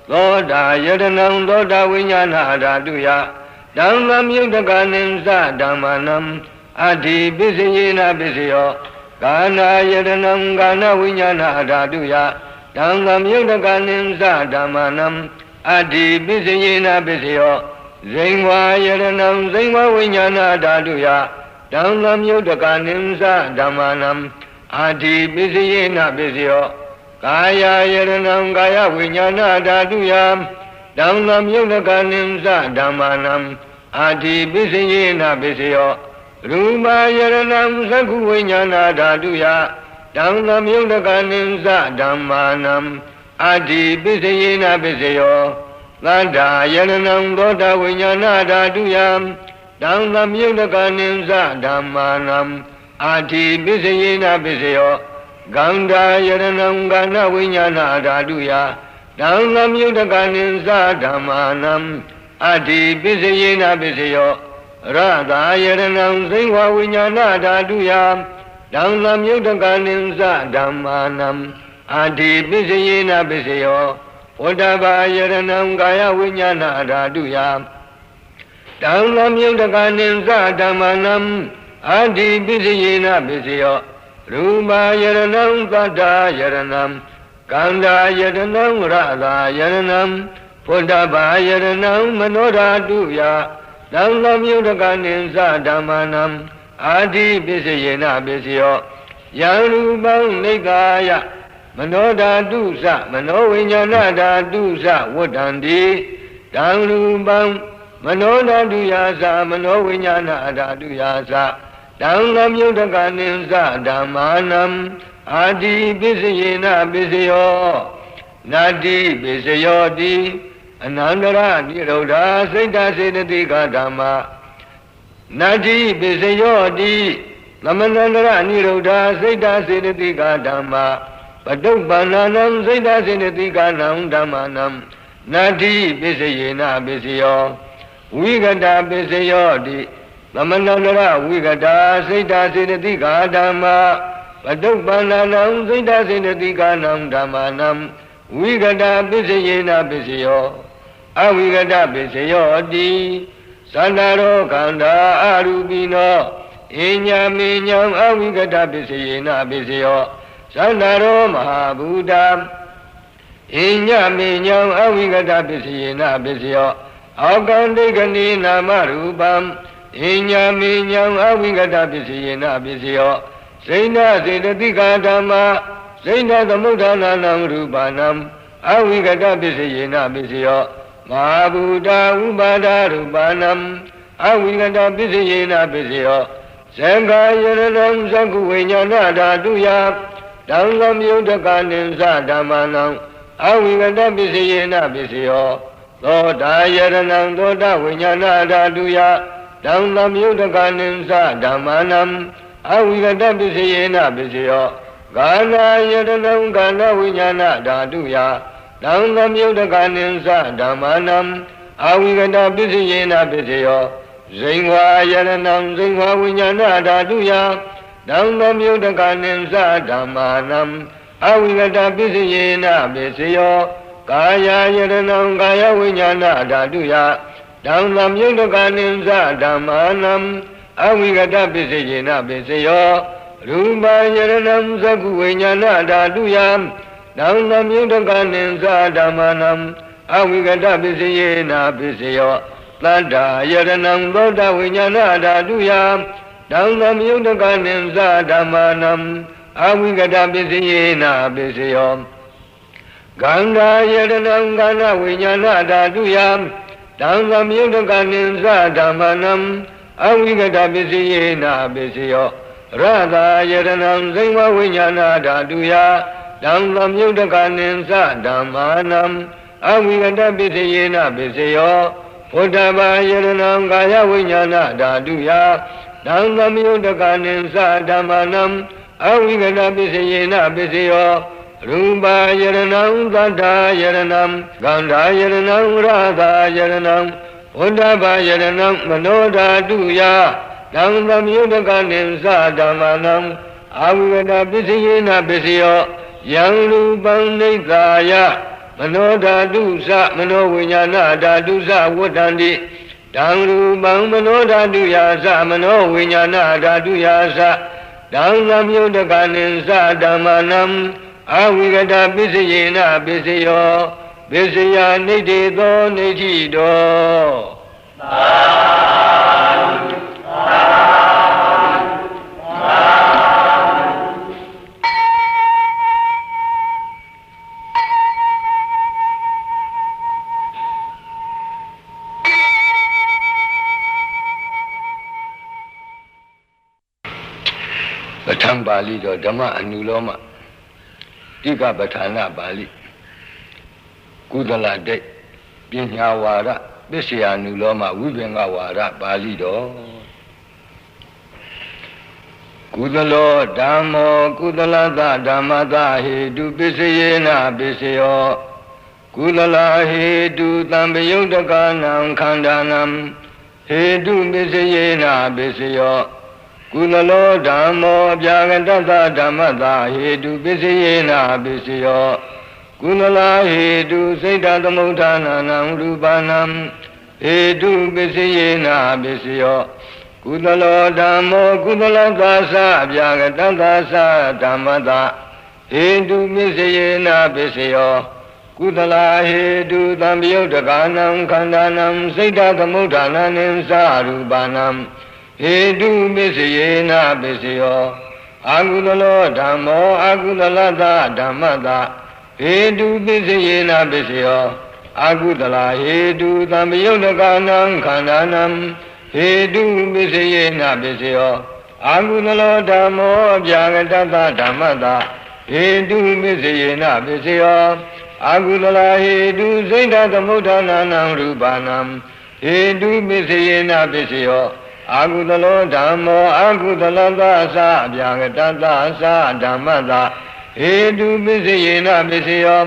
Thoda Yaranam Thoda Viññāna Dhātuya Dhamlam Yudhakanim Sa Dhammanam Adi Bisiyena Bisyo Gana Yaranam Gana Viññāna Dhātuya Dhamlam Yudhakanim Sa Dhammanam Adi Bisiyena Bisyo Zengwa Yaranam Zengwa Viññāna Dhātuya Dhamlam Yudhakanim Sa Dhammanam Adi Bisiyena Bisyo Kaya Yaranam Kaya Viññāna Dhātuya Dhamlam Yudhakanim Sa Dhammanam Adi Bisiyena Bisyo Rupa Yaranam Saku Viññāna Dhātuya Dhamlam Yudhakanim Sa Dhammanam Adi Bisiyena Bisyo Lada Yaranam Thoda Viññāna Dhātuya Dhamlam Yudhakanim Sa Dhammanam Adi Bisiyena Bisyo Ganda Yaranam Gana Viññāna Dhātuya Dhamlam Yudhakanim Sa Dhammanam Adi Bisiyena Bisyo Radha Yaranam Zengwa Viññāna Dhātuya Dhamlam Yudhakanim Sa Dhammanam Adi Bisiyena Bisyo Uddhava Yaranam Kaya Viññāna Dhātuya Dhamlam Yudhakanim Sa Dhammanam Adi Bisiyena Bisyo Rupa Yaranam Tata Yaranam Kanda Yaranam Radha Yaranam Uddhava Yaranam Manodhātuya Dhamlam Yudhakanim Sa Dhammanam Adi Bisiyena Bisyo Yarupam Nikaya Manodhātu Sa Manoviññāna Dhātu Sa Vuddhanti Dhamrupam Manodhātuya Sa Manoviññāna Dhātuya Sa Dhamlam Yudhakanim Sa Dhammanam Adi Bisiyena Bisyo Nadi Bisyo Di Anandara Nirodha Siddha Siddhatika Dhamma Nadi Bisyo Di Lamanandara Nirodha Siddha Siddhatika Dhamma Paduppananam Siddha Siddhatika Dhammanam Nadi Bisiyena Bisyo Vigata Bisyo Di Lamanandara Vigata Siddha Siddhatika Dhamma Paduppananam Siddha Siddhatika Dhammanam Vigata Bisiyena Bisyo Avigata Bisyo Di Sadaro Kanda Arubino Inya Minyam Avigata Bisiyena Bisyo Sadaro Mahabuddha Inya Minyam Avigata Bisiyena Bisyo Aukandikani Namarupam Inya Minyam Avigata Bisiyena Bisyo Sena Siddhatika Dhamma Sena Samudhananam Rupanam Avigata Bisiyena Bisyo မာဘုဒ္ဓဥပါဒရူပနံအဝိကတပစ္စယေနပစ္စယောဇေခာယရဏံသက္ကုဝိညာဏဓာတုယတံသမယုတ်တကနိသဓမ္မနံအဝိကတပစ္စယေနပစ္စယောသောတာယရဏံသောတာဝိညာဏဓာတုယတံသမယုတ်တကနိသဓမ္မနံအဝိကတပစ္စယေနပစ္စယောကာနာယရဏံကာနဝိညာဏဓာတုယတံသမယုတ်တကနိသဓမ္မနံအဝိကတပစ္စယေနပစ္စယောဇိဝါယရဏံဇိဝါဝိညာဏဓာတုယတံသမယုတ်တကနိသဓမ္မနံအဝိကတပစ္စယေနပစ္စယောကာယယရဏံကာယဝိညာဏဓာတုယတံသမယုတ်တကနိသဓမ္မနံအဝိကတပစ္စယေနပစ္စယောရူပယရဏံသက္ကုဝိညာဏဓာတုယတံသမယုတ်တကနိသဓမ္မနံအဝိကတပစ္စယေနပစ္စယောသတ္တယရဏံသောတဝိညာဏဓာတုယတံသမယုတ်တကနိသဓမ္မနံအဝိကတပစ္စယေနပစ္စယောဂန္ဓာယရဏံကာဏဝိညာဏဓာတုယတံသမယုတ်တကနိသဓမ္မနံအဝိကတပစ္စယေနပစ္စယောရတာယရဏံဇိဝဝိညာဏဓာတုယတံသမယုတ်တကနိသဓမ္မနံအဝိကတပစ္စယေနပစ္စယောဘုဒ္ဓဘာယရဏံကာယဝိညာဏဓာတုယတံသမယုတ်တကနိသဓမ္မနံအဝိကတပစ္စယေနပစ္စယောရူပယရဏံသတ္တယရဏံဂန္ဓာယရဏံရတာယရဏံဘုဒ္ဓဘာယရဏံမနောဓာတုယတံသမယုတ်တကနိသဓမ္မနံအဝိကတပစ္စယေနပစ္စယောယံရူပံနိသာယမနောဓာတုသမနောဝိညာဏဓာတုသဝတ္တန္တိတံရူပံမနောဓာတုယသမနောဝိညာဏဓာတုယသတံသမယုတ်တကနိသဓမ္မနံအဝိကတပစ္စယေနပစ္စယောပစ္စယနိဋ္ဌေသောနိဋ္ဌိတောသာဓုသာဓုပဋ္ဌာန်းပါဠိတော်ဓမ္မအနုလောမတိကပဋ္ဌာနာပါဠိကုသလတိတ်ပညာဝါဒပစ္စယ ानु လောမဝိပင်္ဂဝါဒပါဠိတော်ကုသလောဓမ္မောကုသလသဓမ္မသဟေတုပစ္စယေနပစ္စယောကုသလဟေတုသံပယုတ်တကနံခန္ဓာနံဟေတုပစ္စယေနပစ္စယောကုသလောဓမ္မောဗျာဂတသဓမ္မသဟေတုပစ္စယေနပစ္စယောကုသလဟေတုစိတ်တသမုဋ္ဌာနာနံရူပနံဟေတုပစ္စယေနပစ္စယောကုသလောဓမ္မောကုသလသသဗျာဂတသသဓမ္မသဟေတုပစ္စယေနပစ္စယောကုသလဟေတုသံပယုတ်တကနံခန္ဓာနံစိတ်တသမုဋ္ဌာနာနံသရူပနံဟေတုပစ္စယေနပစ္စယောအာကုသလောဓမ္မောအာကုသလသဓမ္မသဟေတုပစ္စယေနပစ္စယောအာကုသလဟေတုသံပယုတ်တကနံခန္ဓာနံဟေတုပစ္စယေနပစ္စယောအာကုသလောဓမ္မောဗျာဂတသဓမ္မသဟေတုပစ္စယေနပစ္စယောအာကုသလဟေတုစိတ်တသမုဋ္ဌာနာနံရူပနံဟေတုပစ္စယေနပစ္စယောအာကုသလောဓမ္မောအာကုသလသသဗျာဂတသဓမ္မသဟေတုပစ္စယေနပစ္စယော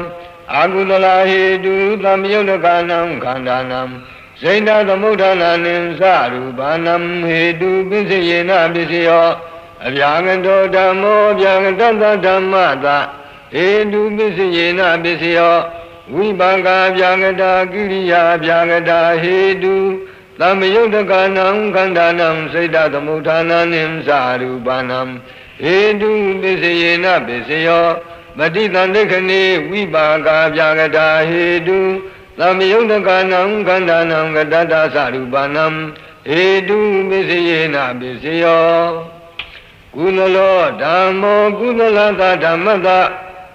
အာကုသလဟေတုသံပယုတ်တကနံခန္ဓာနံစိတ်တသမုဋ္ဌာနာနံသရူပနံဟေတုပစ္စယေနပစ္စယောအဗျာဂတောဓမ္မောဗျာဂတသဓမ္မသဟေတုပစ္စယေနပစ္စယောဝိပါကဗျာဂတာကိရိယာဗျာဂတာဟေတုသမ္မယုတ်တကနံခန္ဓာနံစိတ်တသမုဋ္ဌာနာနံသရူပနံဟေတုပစ္စယေနပစ္စယောမတိတံဒိဋ္ဌိနေဝိပါကဗျာဂတာဟေတုသမ္မယုတ်တကနံခန္ဓာနံကတ္တသရူပနံဟေတုပစ္စယေနပစ္စယောကုသလောဓမ္မောကုသလသဓမ္မသ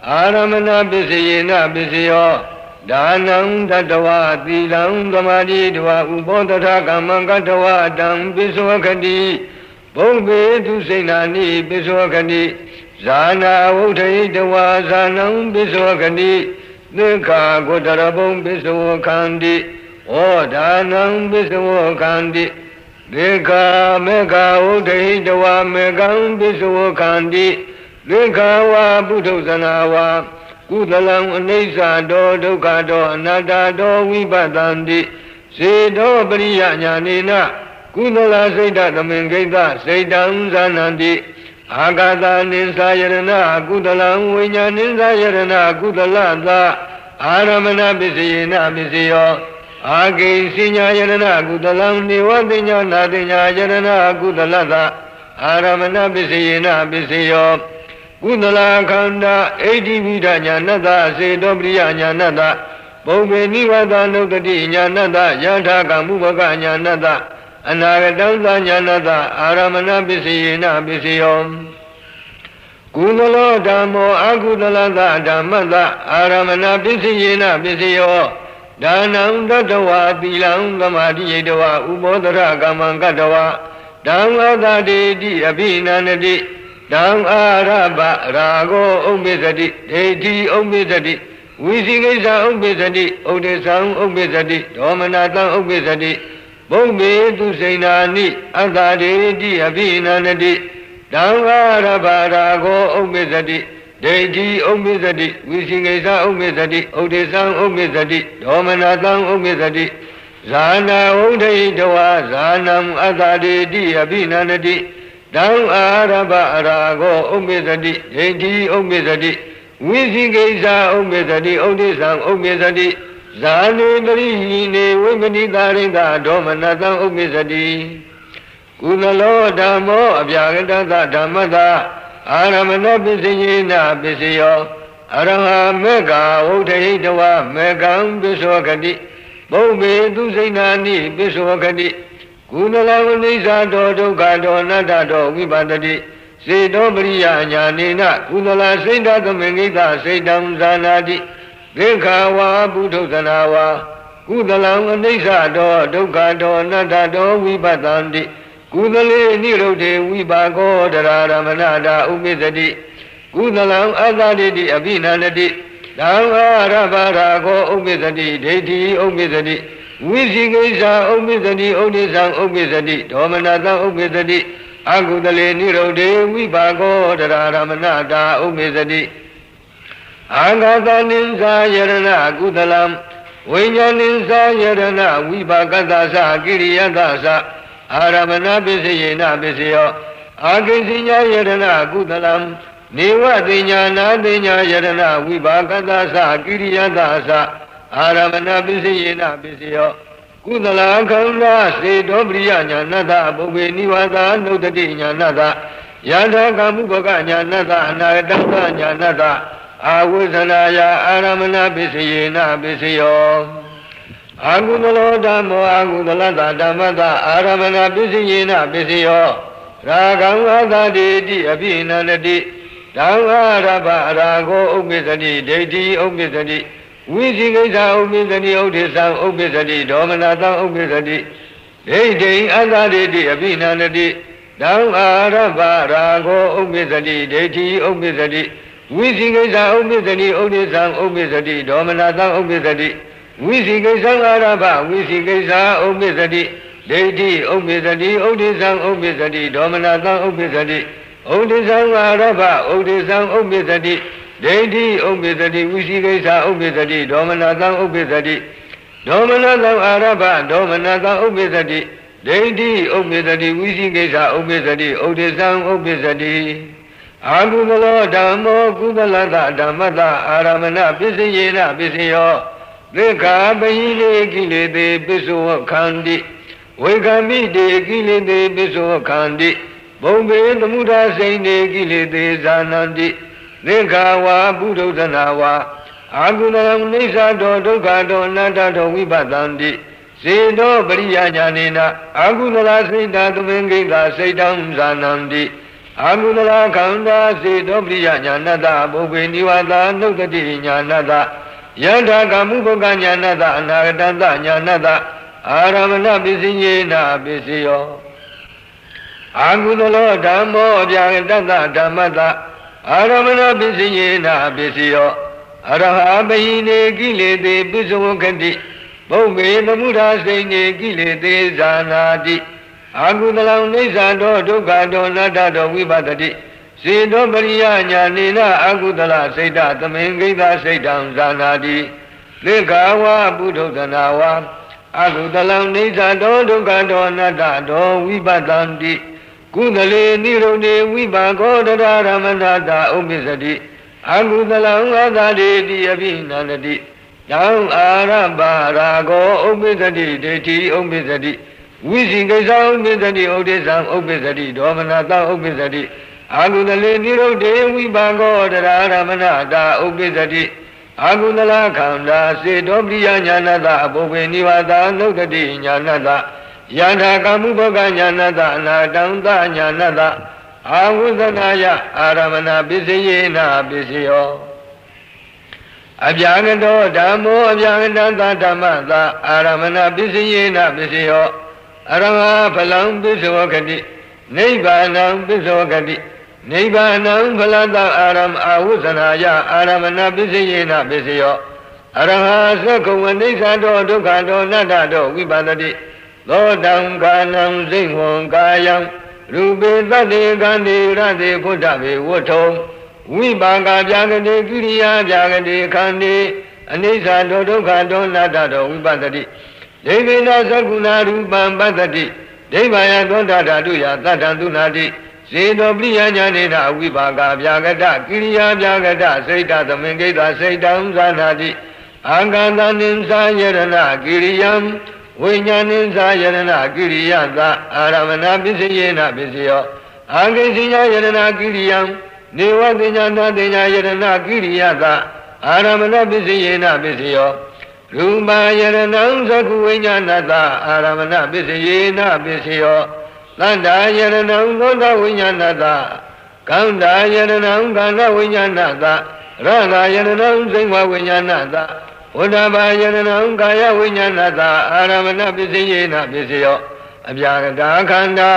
အာရမဏပစ္စယေနပစ္စယော ဒါနံတတဝသီလံသမာဓိတဝဥပောတထကမ္မံကတဝတံပိစဝခတိဘုံဘေသူစိဏာနိပိစဝခတိဇာနာဝုထိတဝဇာနံပိစဝခတိသက္ခာဂုတရဘုံပိစဝခန္တိဩဒါနံပိစဝခန္တိသေခာမေခာဝုထိတဝမေကံပိစဝခန္တိသေခာဝပုထုဇနာဝကုသလံအနိစ္စတောဒုက္ခတောအနတ္တတောဝိပဿန္တိစေတောပရိယညာနေနကုသလစိတ်တသမင်ကိတ္တစိတ်တံဇာနန္တိအာဂတနိသယရဏကုသလံဝိညာဏိသယရဏကုသလသအာရမဏပစ္စယေနပစ္စယောအာဂိစိညာယရဏကုသလံနေဝတိညာနာတိညာယရဏကုသလသအာရမဏပစ္စယေနပစ္စယောကုသလခန္ဓာအိဋ္ဌိဝိဒညာဏတ္တစေတောပရိယညာဏတ္တဘုံဘေနိဝတနုတ္တိညာဏတ္တယထာကမုဘကညာဏတ္တအနာဂတံသညာဏတ္တအာရမဏပစ္စယေနပစ္စယောကုသလောဓမ္မောအကုသလသဓမ္မတ္တအာရမဏပစ္စယေနပစ္စယောဒါနံတတဝသီလံသမာဓိယတဝဥပောတရကမ္မံကတဝဓမ္မသတိတိအဘိနန္တိတံအာရပရာဂောဥပ္ပစ္စတိဒိဋ္ဌိဥပ္ပစ္စတိဝိသိကိစ္စဥပ္ပစ္စတိဥဒိသံဥပ္ပစ္စတိဒေါမနတံဥပ္ပစ္စတိဘုံမေသူစိဏာနိအတ္တဒေတိအဘိနန္တိတံအာရပရာဂောဥပ္ပစ္စတိဒိဋ္ဌိဥပ္ပစ္စတိဝိသိကိစ္စဥပ္ပစ္စတိဥဒိသံဥပ္ပစ္စတိဒေါမနတံဥပ္ပစ္စတိဇာနာဝုဒိတဝဇာနံအတ္တဒေတိအဘိနန္တိတံအာရပရာဂောဥပ္ပစ္စတိဒိဋ္ဌိဥပ္ပစ္စတိဝိသိကိစ္စဥပ္ပစ္စတိဥဒိသံဥပ္ပစ္စတိဇာနေပရိဟိနေဝိမနိတာရိတဒေါမနတံဥပ္ပစ္စတိကုသလောဓမ္မောအပြာကတသဓမ္မတအာရမဏပစ္စယေနပစ္စယောအရဟမေဃဝုထိတဝမေကံပစ္စောကတိဘုံဘေသူစိဏာနိပစ္စောကတိကုသလဝိနိစ္စတောဒုက္ခတောအနတ္တတောဝိပဿတိစေတောပရိယညာနေနကုသလစိတ်တသမင်္ဂိတစိတ်တံဇာနာတိသေခာဝါပုထုဇနာဝကုသလံအနိစ္စတောဒုက္ခတောအနတ္တတောဝိပဿန္တိကုသလေနိရုဒ္ဓေဝိပါကောတရာရမဏတာဥပ္ပစ္စတိကုသလံအတ္တတိတိအဘိနန္တိတံအာရပရာဂောဥပ္ပစ္စတိဒိဋ္ဌိဥပ္ပစ္စတိဝိသိကိစ္စဥပ္ပစ္စတိဥဒိသံဥပ္ပစ္စတိဒေါမနတံဥပ္ပစ္စတိအကုသလေနိရုဒ္ဓေဝိပါကောတရာရမဏတာဥပ္ပစ္စတိအာဂတနိသယရဏကုသလံဝိညာဏိသယရဏဝိပါကတ္တသကိရိယတ္တသအာရမဏပစ္စယေနပစ္စယောအာဂိစိညာယရဏကုသလံနေဝတိညာနာတိညာယရဏဝိပါကတ္တသကိရိယတ္တသအာရမဏပစ္စယေနပစ္စယောကုသလခန္ဓာစေတောပရိယညာဏတ္တဘုဗ္ဗေနိဝါဒနုတ္တိညာဏတ္တယထာကမုပကညာဏတ္တအနာဂတညာဏတ္တအာဝိဇ္ဇနာယအာရမဏပစ္စယေနပစ္စယောအာကုသလောဓမ္မောအာကုသလတဓမ္မတအာရမဏပစ္စယေနပစ္စယောရာဂံအတ္တတိတိအဘိနန္တိဓမ္မရပရာဂောဥပ္ပစ္စတိဒိဋ္ဌိဥပ္ပစ္စတိဝိသိကိစ္စဥပ္ပစ္စတိဥဒိသံဥပ္ပစ္စတိဒေါမနတံဥပ္ပစ္စတိဒိဋ္ဌိအတ္တတိတိအဘိနန္တိဓမ္မာရပရာဂောဥပ္ပစ္စတိဒိဋ္ဌိဥပ္ပစ္စတိဝိသိကိစ္စဥပ္ပစ္စတိဥဒိသံဥပ္ပစ္စတိဒေါမနတံဥပ္ပစ္စတိဝိသိကိစ္စအာရပဝိသိကိစ္စဥပ္ပစ္စတိဒိဋ္ဌိဥပ္ပစ္စတိဥဒိသံဥပ္ပစ္စတိဒေါမနတံဥပ္ပစ္စတိဥဒိသံအာရပဥဒိသံဥပ္ပစ္စတိဒိဋ္ဌိဥပ္ပစ္စတိဝိသိကိစ္စဥပ္ပစ္စတိဒေါမနတံဥပ္ပစ္စတိဒေါမနတံအာရပဒေါမနတံဥပ္ပစ္စတိဒိဋ္ဌိဥပ္ပစ္စတိဝိသိကိစ္စဥပ္ပစ္စတိဥဒိသံဥပ္ပစ္စတိအာကုသလောဓမ္မောကုသလတဓမ္မတအာရမဏပစ္စယေနပစ္စယောသေခာပဟိလေကိလေသေပစ္စောခန္တိဝေခာမိတေကိလေသေပစ္စောခန္တိဘုံဘေသမုဒ္ဒစိန်တေကိလေသေဇာနန္တိသေခာဝါပုထုဇနာဝါအာကုသလံနိစ္စတောဒုက္ခတောအနတ္တတောဝိပဿန္တိစေတောပရိယညာနေနအာကုသလစိတ်တသမင်္ဂိတာစိတ်တံဇာနန္တိအာကုသလခန္ဓာစေတောပရိယညာဏတ္တဘုဗ္ဗေနိဝါဒနုတ္တိညာဏတ္တယ Yanda kamu boga nyanata anagatanta nyanata aramana pisiyena pisiyo Agudalo dhammo abhyagatanta dhammata aramana pisiyena pisiyo Araha bahine kilete pisavokati Bhaume namura saine kilete zanati Agudalam nisado dukkado natado vipatati Siddho pariya nyanena agudala saita tamengita saitam zanati Lekhawa buddhodhanawa Agudalam nisado dukkado natado vipatanti Kudale nirone vipagodara ramanata upisati Agudalam adadeti abhinanati Yang arabha rago upisati deti upisati Visikasa upisati odesam upisati domanata upisati Agudale nirode vipagodara ramanata upisati Agudala khanda siddho priya nyanata bhove nivata nukati nyanata Yanda kamuboga nyanata anatanta nyanata Agudhanaya aramana pisiyena pisiyo Abhyagato dhammo abhyagatanta dhammata aramana pisiyena pisiyo Arama phalam pisavokati Nibbānam pisavokati Nibbānam phalata aram ahussanaya aramana pisiyena pisiyo Araha sakkhava nisado dukkado natado vipatati Lodam kanam singvam kayam Rupe tate kante rate putthabe vutthom Vipaka vyagate kiriya vyagate kante Anisado dukkado natado vipatati Devena sakuna rupam patati Devaya dondadatuya tatantunati Siddho priya nyanena vipaka vyagata kiriya vyagata saita tamengita saitam zanati Agantaninsa yarana kiriyam Vinyaninsa yarana kiriyanta aramana pisiyena pisiyo Agisinya yarana kiriyam Nivatinyanta tinya yarana kiriyanta aramana pisiyena pisiyo Rupa yaranam sakku vinyanata aramana pisiyena pisiyo Tanda yaranam nonda vinyanata Kanda yaranam kanda vinyanata Rana yaranam singva vinyanata Uddhava yaranam kaya vinyanata aramana pisiyena pisiyo Abhyagata khanda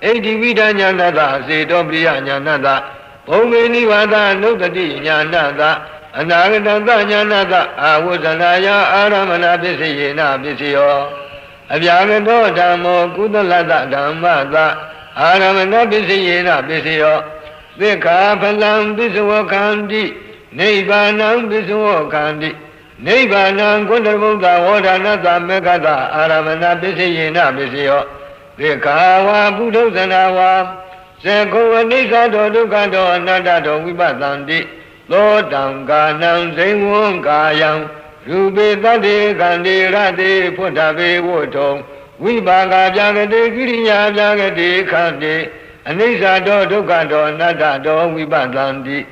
Eddivita nyanata siddho priya nyanata Bhaume nivata nukati nyanata Anagatanta nyanata ahussanaya aramana pisiyena pisiyo Abhyagato dhammo kudalata dhammata aramana pisiyena pisiyo Vikha phalam pisavokhanti Nibbānam pisavokhanti Nibbānam kundarvutta vodhanata mekkata aramana pisiyena pisiyo Vikha buddhodhanawa Sakkhava nisado dukkado natado vipatanti Lodam kanam singvam kayam Rupe tate kante rate putthabe vutthom Vipaka vyagate kiriya vyagate kante Anisado dukkado natado vipatanti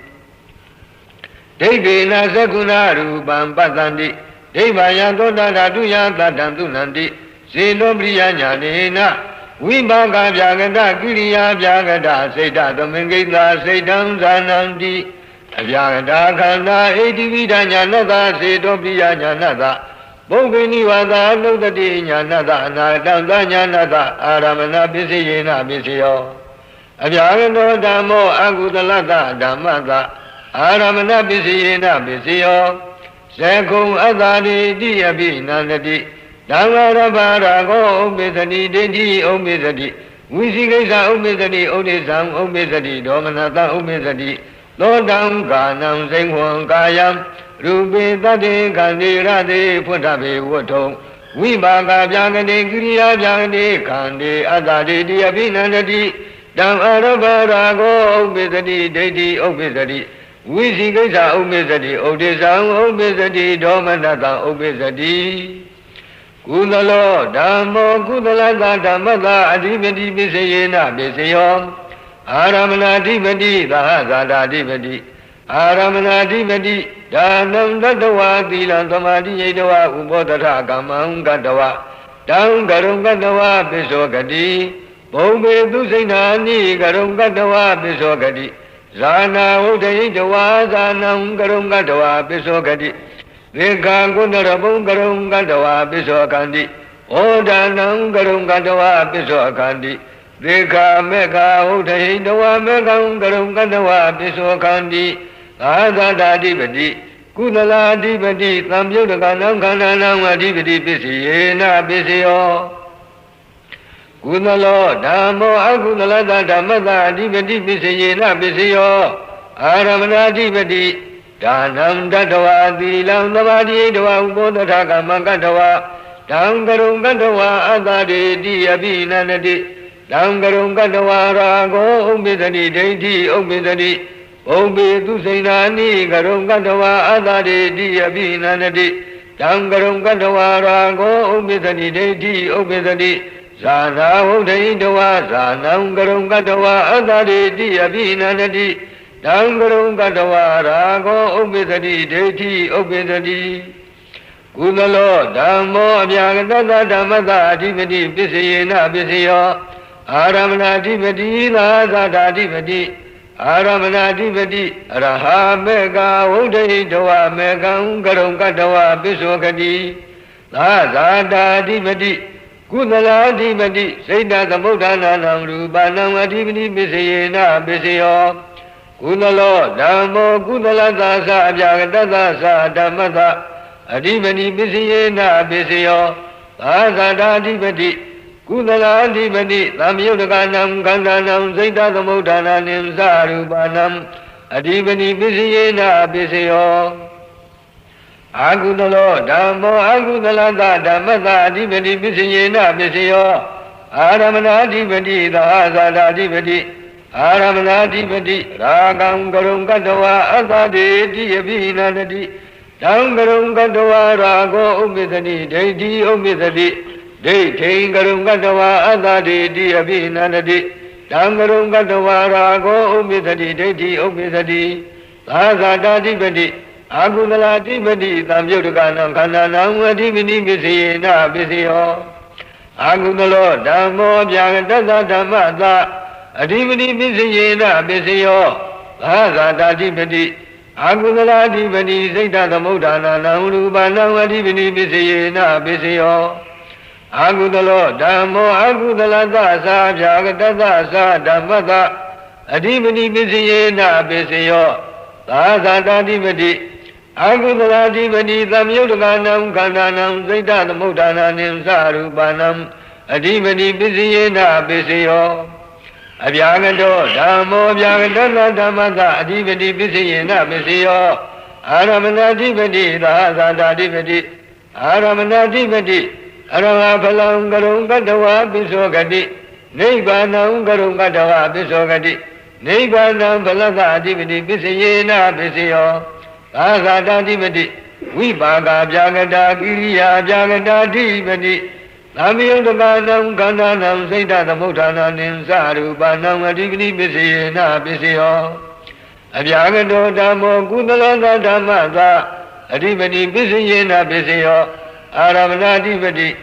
Devena sakuna rupam patanti Devaya dondadatuya tatantunanti Siddho priya nyanena Vipaka vyagata kiriya vyagata saita tamengita saitam zananti Abhyagata khanda eddivita nyanata siddho priya nyanata Bhaume nivata nukati nyanata anatanta nyanata aramana pisiyena pisiyo Abhyagato dhammo agudalata dhammata aramana pisiyena pisiyo Sakkhum adhariti abhinandati Dhammarabha rago upisati deti upisati Visikasa upisati odesam upisati domanata upisati Lodam kanam singvam kayam Rupe tate kante rate putthabe vutthom Vipaka vyagate kiriya vyagate kante adadeti abhinandati Dhammarabha rago upisati deti upisati Visikasa upisati odesam upisati domanata upisati Kudalo dhammo kudalata dhammata adhipati pisiyena pisiyo Aramana dhipati dahasata dhipati Aramana dhipati dhanam tattva thilam samadhi yedava ubodhata kamam gattava Tam karum gattava pisokati Bhaume dusainani karum gattava pisokati Zana udayi java zanam karum gattava pisokati Vika Gundara Bungarum Gandawa Piso Kandi, Odanam Garum Gandawa Piso Kandi, Vika Mega Udahindawa Megam Garum Gandawa Piso Kandi, Ada Dibadi, Kudala Dibadi, Tamjudakanam Kananam Adibidi Pisi, Na Pisio. Kudalo, Damo, Agudala Damada, Dibadi Pisi, Na Pisio, Aramana Dibadi. Danam Dadawa, Dilam Navadi, Dava, Bodaka, Mankatawa, Dangarum Gandawa, Adadi, Diabina Nadi, Dangarum Gandawa, Rago, Umbidani, Dainty, Umbidani, Umbi Dusainani, Garum Gandawa, Adadi, Diabina Nadi, Dangarum Gandawa, Rago, Umbidani, Dainty, Umbidani, Zana, Udaindawa, Zanam Garum Gandawa, Adadi, Diabina Nadi, Dangarum Gandawa, Rago, Ubidani, Deity, Ubidani, Kudalo, Damo, Abhyagata, Damada, Dibadi, Pisina, Pisio, Aramana Dibadi, Lazada Dibadi, Aramana Dibadi, Raha Mega, Uday, Dawa, Mega, Garum Gandawa, Pisokadi, Lazada Dibadi, Kudala Dibadi, Seda, the Modana, Rubanam, Dibadi, Pisina, Pisio. Kudalo, Damo, Kudala Dasa, Jagadasa, Damada, Adibani Bisina, Bisio, Azada Dibadi, Kudala Dibadi, Lamyodaganam, Gandanam, Zeta the Modana, Nimzarubanam, Adibani Bisina, Bisio, Agudalo, Damo, Agudala Damada, Adibani Bisina, Bisio, Aramana Dibadi, the Azada Dibadi. Aramana Dibadi, Ragam Garum Gandawa, Azadi, Diabina Nadi, Dangarum Gandawa, Rago, Umidani, Deity, Umidadi, Deity, Garum Gandawa, Azadi, Diabina Nadi, Dangarum Gandawa, Rago, Umidadi, Deity, Umidadi, Azada Dibadi, Agudala Dibadi, Tamjudakanam Kananam, Adibini Bisina, Bisio, Agudalo, Damo, Jagadasa, Damada, Adibadi Pisina, Pisio, Azada Dibadi, Agudala Dibadi, Zeta the Modana, Naurubana, Adibini Pisina, Pisio, Agudalo, Damo, Agudala Dasa, Jagadasa, Damada, Adibadi Pisina, Pisio, Azada Dibadi, Agudala Dibadi, Tamyodakanam, Kananam, Zeta the Modana, Nimsarubanam, Adibadi Pisina, Pisio. Abhyagado, Damo, Abhyagada, Damada, Adibadi, Pisina, Pisio, Aramana Dibadi, Azada Dibadi, Aramana Dibadi, Aramapalam Garum Gandawa, Pisogadi, Nibanam Garum Gandawa, Pisogadi, Nibanam Palada Dibadi, Pisina, Pisio, Azada Dibadi, Vibaga, Abhyagada, Giriya, Abhyagada Dibadi, Lamyodaganam, Gandanam, Zeta the Modana, Nimzarubanam, Adibini Pisina, Pisio, Abhyagado, Damo, Kudala, Damada, Adibini Pisina, Pisio, Aramana Dibadi,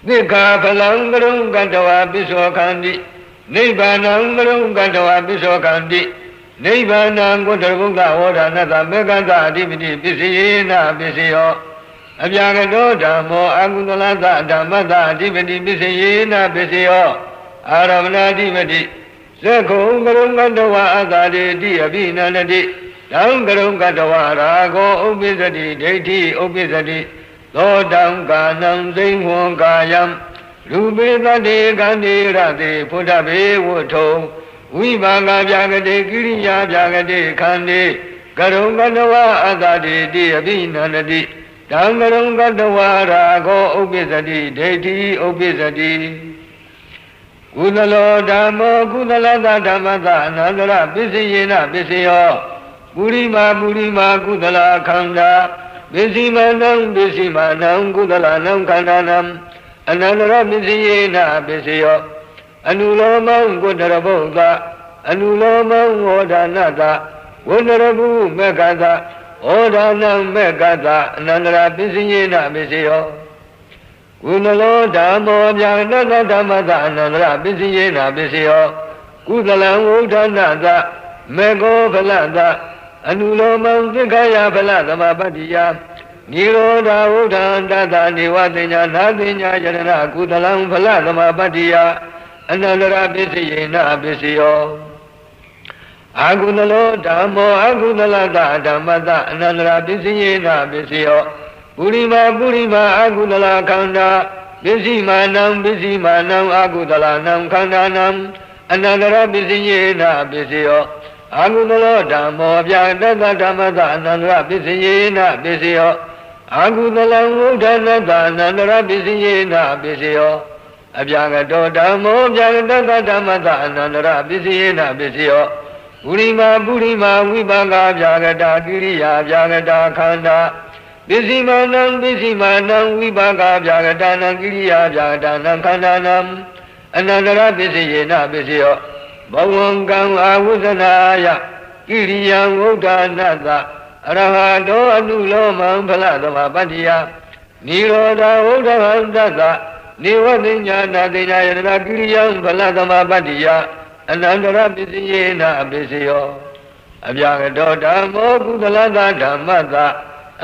Vika Palangarum Gandawa, Piso Kandi, Nibanam Garum Gandawa, Piso Kandi, Nibanam Gudaruga, Odanata, Meganda, Adibini Pisina, Pisio, Abhyagado, Damo, Agudala, Damada, Dibadi, Pisina, Pisio, Aramana Dibadi, Zeko, Garum Gandawa, Azadi, Diabina Nadi, Dangarum Gandawa, Rago, Ubizadi, Deity, Ubizadi, Lord Danganam, Zinghon Gayam, Rubizadi, Gandhi, Radi, Putabe, Woto, Vivaga Jagade, Giriya Jagade, Kandi, Garum Gandawa, Azadi, Diabina Nadi, Dangarum Gandawa, Rago, Ubizadi, Deity, Ubizadi, Kudalo, Damo, Kudala, Damada, Nandara, Pisina, Pisio, Burima, Kudala, Kanda, Bisimanam, Kudala, Nam Kandanam, Anandara, Pisina, Pisio, Anulomam, Gudaraboga, Anulomam, Odanada, Gudarabu, Megada, Odanam, Megada, Anandara, Pisina, Pisio, Kudalo, Damo, Abhyagada, Damada, Anandara, Pisina, Pisio, Kudala, Odanada, Mego Palada, အနုလောမံသက္ခယဖလသမပတ္တိယနိရောဓဝုဒ္ဓံတတနေဝတိညာနာတိညာယရဏကုသလံဖလသမပတ္တိယအနန္တရပစ္စယေနပစ္စယောအာကုသလောဓမ္မောအာကုသလတဓမ္မတအနန္တရပစ္စယေနပစ္စယောပုရိမာအာကုသလခန္ဓာပစ္စည်းမာနံအာကုသလနံခန္ဓာနံအနန္တရပစ္စယေနပစ္စယောအာကုသလောဓမ္မောဗျာတတဓမ္မတအနန္တရပစ္စယေနပစ္စယောအာကုသလံဝုဒ္ဓနာတအနန္တရပစ္စယေနပစ္စယောအဗျာကတောဓမ္မောဗျာတတဓမ္မတအနန္တရပစ္စယေနပစ္စယောပုရိမာဝိပါကဗျာကတာကိရိယာဗျာကတာခန္ဓာပစ္စည်းမာနံဝိပါကဗျာကတာနံကိရိယာဗျာကတာနံခန္ဓာနံအနန္တရပစ္စယေနပစ္စယောဘဝံကံအာဝုဇနာယကိရိယံဝုဒ္ဓနာတအရဟတောအနုလောမံဖလသမပတ္တိယနိရောဓဝုဒ္ဓဟံတတနေဝတိညာနာတိညာယတနာကိရိယံဖလသမပတ္တိယအနန္တရပစ္စယေနပစ္စယောအဗျာကတောဓမ္မောကုသလတဓမ္မတ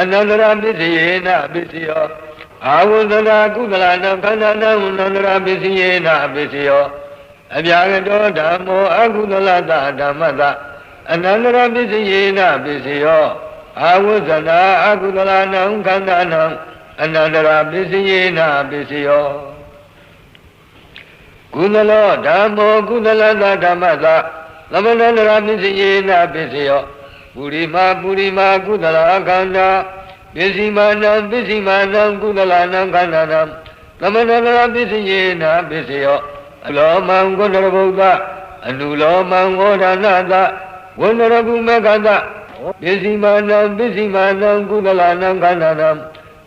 အနန္တရပစ္စယေနပစ္စယောအာဝုဇနာကုသလနံခန္ဓာနံအနန္တရပစ္စယေနပစ္စယောအဗျာကတောဓမ္မောအကုသလတဓမ္မတအနန္တရပစ္စယေနပစ္စယောအာဝုဇနာအကုသလနံခန္ဓာနံအနန္တရပစ္စယေနပစ္စယောကုသလောဓမ္မောကုသလတဓမ္မတသမဏန္တရပစ္စယေနပစ္စယောပုရိမာကုသလခန္ဓာပစ္စည်းမာနံကုသလနံခန္ဓာနံသမဏန္တရပစ္စယေနပစ္စယောအလောမံဂုဏရဗုဒ္ဓအနုလောမံဝေါဒနာတဝန္ဒရကုမကတပစ္စည်းမာနံကုသလနံခန္ဓာနံ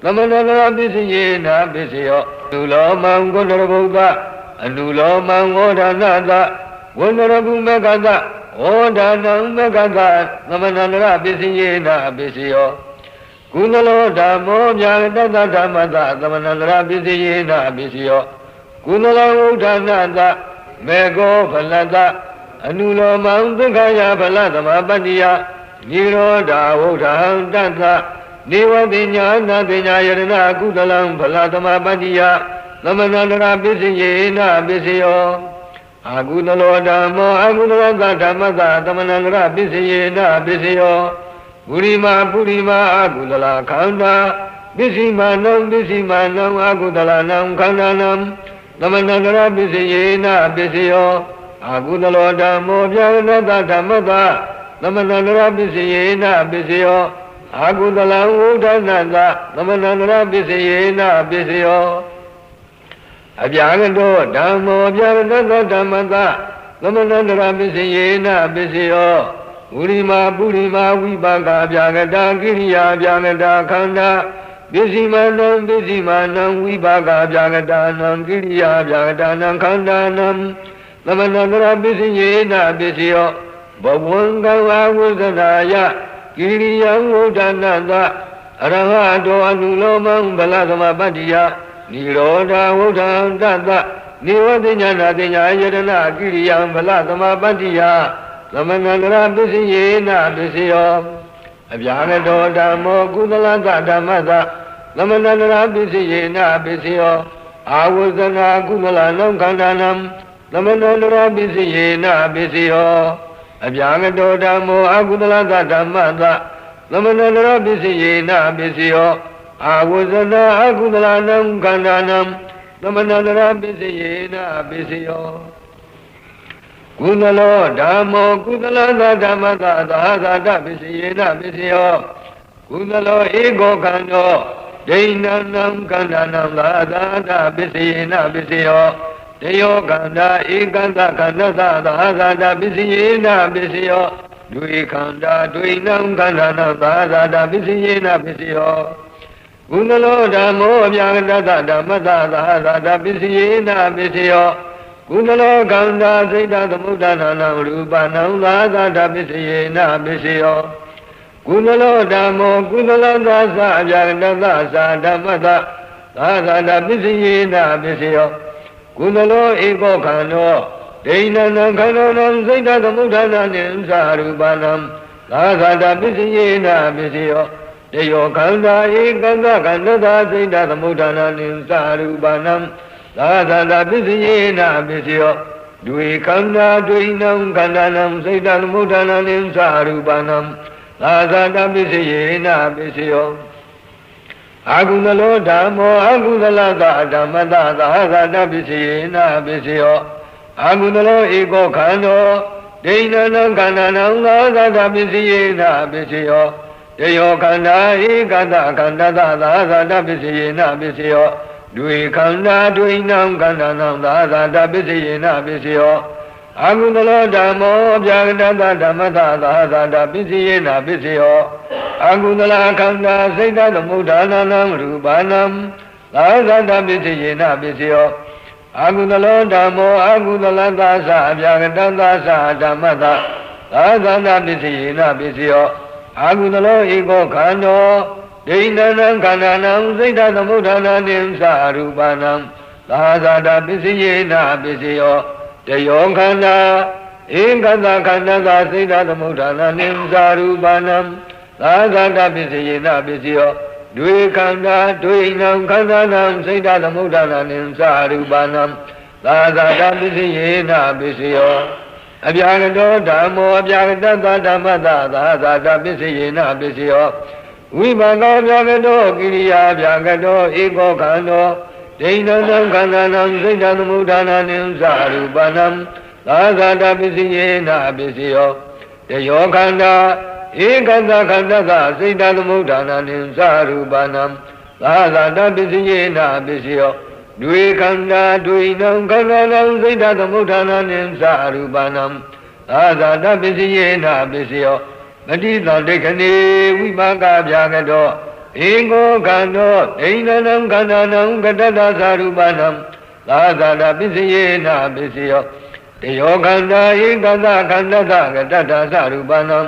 သမဏန္တရပစ္စယေနပစ္စယောအနုလောမံဂုဏရဗုဒ္ဓအနုလောမံဝေါဒနာတဝန္ဒရကုမကတဝေါဒနာမကတသမဏန္တရပစ္စယေနပစ္စယောကုသလောဓမ္မောဗျာတတဓမ္မတသမဏန္တရပစ္စယေနပစ္စယောကုသလဝုဒ္ဓနာတမေကောဖလတအနုလောမံသက္ခယဖလသမပတ္တိယနိရောဓဝုဒ္ဓံတတနေဝတိညာနာတိညာယရဏကုသလံဖလသမပတ္တိယသမဏန္တရပစ္စယေနပစ္စယောအာကုသလောဓမ္မောအာကုသလတဓမ္မတသမဏန္တရပစ္စယေနပစ္စယောပုရိမာအာကုသလခန္ဓာပစ္စည်းမာနံအာကုသလနံခန္ဓာနံသမဏန္တရပစ္စယေနပစ္စယောအာကုသလောဓမ္မောဗျာနတဓမ္မတသမဏန္တရပစ္စယေနပစ္စယောအာကုသလဝုဒ္ဓနာတသမဏန္တရပစ္စယေနပစ္စယောအဗျာကတောဓမ္မောဗျာနတဓမ္မတသမဏန္တရပစ္စယေနပစ္စယောပုရိမာဝိပါကဗျာကတာကိရိယာဗျာကတာခန္ဓာပစ္စည်းမာနံဝိပါကဗျာကတာနံကိရိယာဗျာကတာနံခန္ဓာနံသမဏန္တရပစ္စယေနပစ္စယောဘဝံကံအာဝုဇနာယကိရိယံဝုဒ္ဓနာတအရဟတောအနုလောမံဗလသမပတ္တိယနိရောဓဝုဒ္ဓံတတနေဝတိညာနာတိညာယတနာကိရိယံဗလသမပတ္တိယသမဏန္တရပစ္စယေနပစ္စယောအဗျာကတောဓမ္မောကုသလတဓမ္မတသမဏန္တရပစ္စယေနပစ္စယောအာဝုဇနာကုသလနံခန္ဓာနံသမဏန္တရပစ္စယေနပစ္စယောအဗျာကတောဓမ္မောအာကုသလတဓမ္မတသမဏန္တရပစ္စယေနပစ္စယောအာဝုဇနာအာကုသလနံခန္ဓာနံသမဏန္တရပစ္စယေနပစ္စယောကုသလောဓမ္မောကုသလသဓမ္မတသာသတပစ္စယေနပစ္စယောကုသလောဧကောခန္ဓောဒိဏနံခန္ဓာနံသာသတပစ္စယေနပစ္စယောတယောခန္ဓာဧကန္တခန္ဓာသာသတပစ္စယေနပစ္စယောဒွေခန္ဓာဒွေနံခန္ဓာနံသာသတပစ္စယေနပစ္စယောကုသလောဓမ္မောအဗျာကတဓမ္မတသာသတပစ္စယေနပစ္စယောကုသလောခန္ဓာစိတ်တသမုဒ္ဒနာနံရူပနံသာသတပစ္စယေနပစ္စယောကုသလောဓမ္မောကုသလသာသအဗျာကတသဓမ္မတသာသတပစ္စယေနပစ္စယောကုသလောဧကောခန္ဓောဒိဏနံခန္ဓာနံစိတ်တသမုဒ္ဒနာနိသရူပနံ သာသတပစ္စယေနပစ္စယောတယောခန္ဓာဧကသခန္ဓသာစိတ္တသမုဋ္ဌာနာနိသရူပနံသာသတပစ္စယေနပစ္စယောဒွေခန္ဓာဒွေနံခန္ဓာနံစိတ္တသမုဋ္ဌာနာနိသရူပနံသာသတပစ္စယေနပစ္စယောအာကုသလောဓမ္မောအာကုသလသဓမ္မတသာသတပစ္စယေနပစ္စယောအာကုသလောဧကောခန္ဓောဒိဏနံခန္ဓာနံသာသတပစ္စယေနပစ္စယောတယောခန္ဓာဧကတခန္ဓာသာသတပစ္စယေနပစ္စယောဒွေခန္ဓာဒွေနံခန္ဓာနံသာသတပစ္စယေနပစ္စယောအာကုသလောဓမ္မောအပြာကတသဓမ္မတသာသတပစ္စယေနပစ္စယောအာကုသလခန္ဓာစိတ်တသမုဋ္ဌာနာနံရူပနံသာသတပစ္စယေနပစ္စယောအာကုသလောဓမ္မောအာကုသလသာသအပြာကတသဓမ္မတသာသတပစ္စယေနပစ္စယောအာကုသလောဧကောခန္ဓောဒိဏနံခန္ဓာနံစိတ်တသမုဋ္ဌာနာနိသရူပနံသာသတပစ္စယေနပစ္စယောတယောခန္ဓာဧကတခန္ဓာသာစိတ္တသမုဋ္ဌာနာနိသရူပနံသာသတပစ္စယေနပစ္စယောဒွေခန္ဓာဒွေနံခန္ဓာနံစိတ္တသမုဋ္ဌာနာနိသရူပနံသာသတပစ္စယေနပစ္စယောအပြာကတောဓမ္မောအပြာကတသဓမ္မတသာသတပစ္စယေနပစ္စယောဝိပါကောအပြာကတောကိရိယာအပြာကတောဧကောခန္ဓောဒိဏနံခန္ဓာနံစိတ္တသမုဋ္ဌာနာနိသရူပနံသာသတပစ္စယေနပစ္စယောတယောခန္ဓာဧကတခန္ဓာသာစိတ္တသမုဋ္ဌာနာနိသရူပနံသာသတပစ္စယေနပစ္စယောဒွေခန္ဓာဒွေနံခန္ဓာနံစိတ္တသမုဋ္ဌာနာနိသရူပနံသာသတပစ္စယေနပစ္စယောပတိတဒိဋ္ဌနေဝိပါကဗျာကတောဧကောခန္ဓောဒိဏနံခန္ဓာနံကတတသရူပနံသာသတပစ္စယေနပစ္စယောတယောခန္ဓာဧကတခန္ဓာကတတသရူပနံ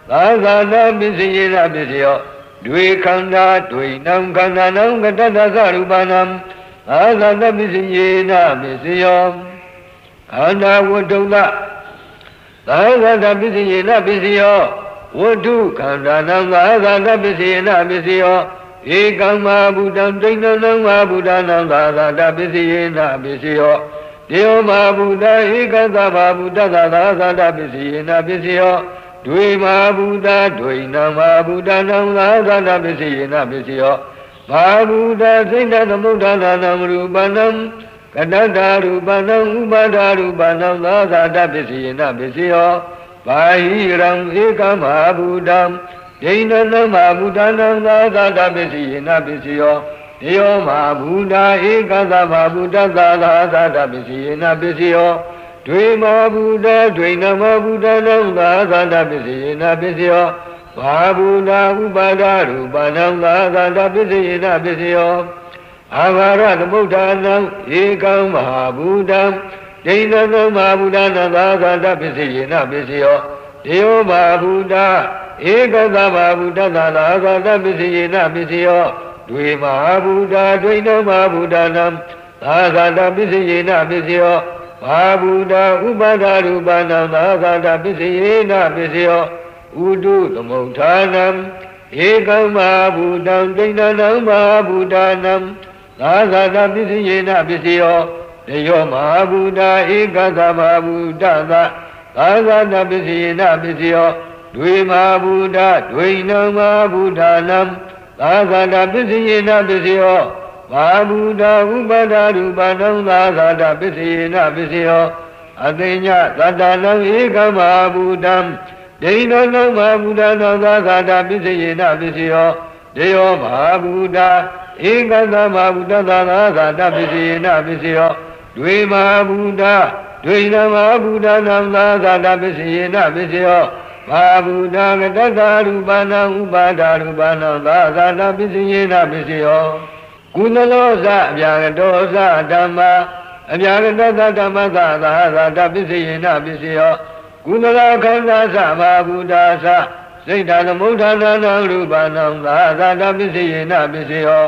သာသတပစ္စယေနပစ္စယောဒွေခန္ဓာဒွေနံခန္ဓာနံကတတသရူပနံသာသတပစ္စယေနပစ္စယောခန္ဓာဝတ္တုသသာသတပစ္စယေနပစ္စယောဝတ္ထုခန္ဓာနံသာသတပစ္စယေနပစ္စယောဧကံမဟာဘူတံဒိဏနံမဟာဘူတနံသာသတပစ္စယေနပစ္စယောတေယောမဟာဘူတဧကသမဟာဘူတသာသတပစ္စယေနပစ္စယောဒွေမဟာဘူတဒွေနံမဟာဘူတနံသာသတပစ္စယေနပစ္စယောမဟာဘူတစိတ္တသမုဋ္ဌာနာနံရူပနံကတတရူပနံဥပါဒရူပနံသာသတပစ္စယေနပစ္စယောဘာဟိရံဧကမဟာဘူတံဒိဏနံမဟာဘူတနံသာသတပစ္စယေနပစ္စယောတေယောမဟာဘူတဧကသမဟာဘူတသာသတပစ္စယေနပစ္စယောဒွေမဟာဘူတဒွေနမဟာဘူတနံသာသတပစ္စယေနပစ္စယောဘာဘူတဥပါဒရူပနံသာသတပစ္စယေနပစ္စယောအာဘာရသမုဋ္ဌာနံဧကံမဟာဘူတံဒိဏနံမဟာဘူတနံသာသတပစ္စယေနပစ္စယောတေယောမဟာဘူတဧကသမဟာဘူတသာသတပစ္စယေနပစ္စယောဒွေမဟာဘူတဒွေနမဟာဘူတနံသာသတပစ္စယေနပစ္စယောဘာဘူတဥပါဒရူပနံသာသတပစ္စယေနပစ္စယောဥတုသမုဋ္ဌာနံဧကံမဟာဘူတံဒိဏနံမဟာဘူတနံသာသတပစ္စယေနပစ္စယောတယောမဟာဘူတဧကသမဟာဘူတသာသတပစ္စယေနပစ္စယောဒွေမဟာဘူတဒွေနံမဟာဘူတနံသာသတပစ္စယေနပစ္စယောဘာဘူတဥပါဒရူပနံသာသတပစ္စယေနပစ္စယောအသိညသတ္တနံဧကမဟာဘူတံဒိဏနံမဟာဘူတနံသာသတပစ္စယေနပစ္စယောတေယောမဟာဘူတဧကသမဟာဘူတသာသတပစ္စယေနပစ္စယောဒွေမဟာဘူတဒွေနမဟာဘူတနံသာသတပစ္စယေနပစ္စယောဘာဘူတကတတရူပနံဥပါဒရူပနံသာသတပစ္စယေနပစ္စယောကုသလောသအပြာကတောသဓမ္မာအပြာကတသဓမ္မသာသတပစ္စယေနပစ္စယောကုသလခန္ဓာသမဟာဘူတာသစိတ်တသမုဋ္ဌာနာနံရူပနံသာသတပစ္စယေနပစ္စယော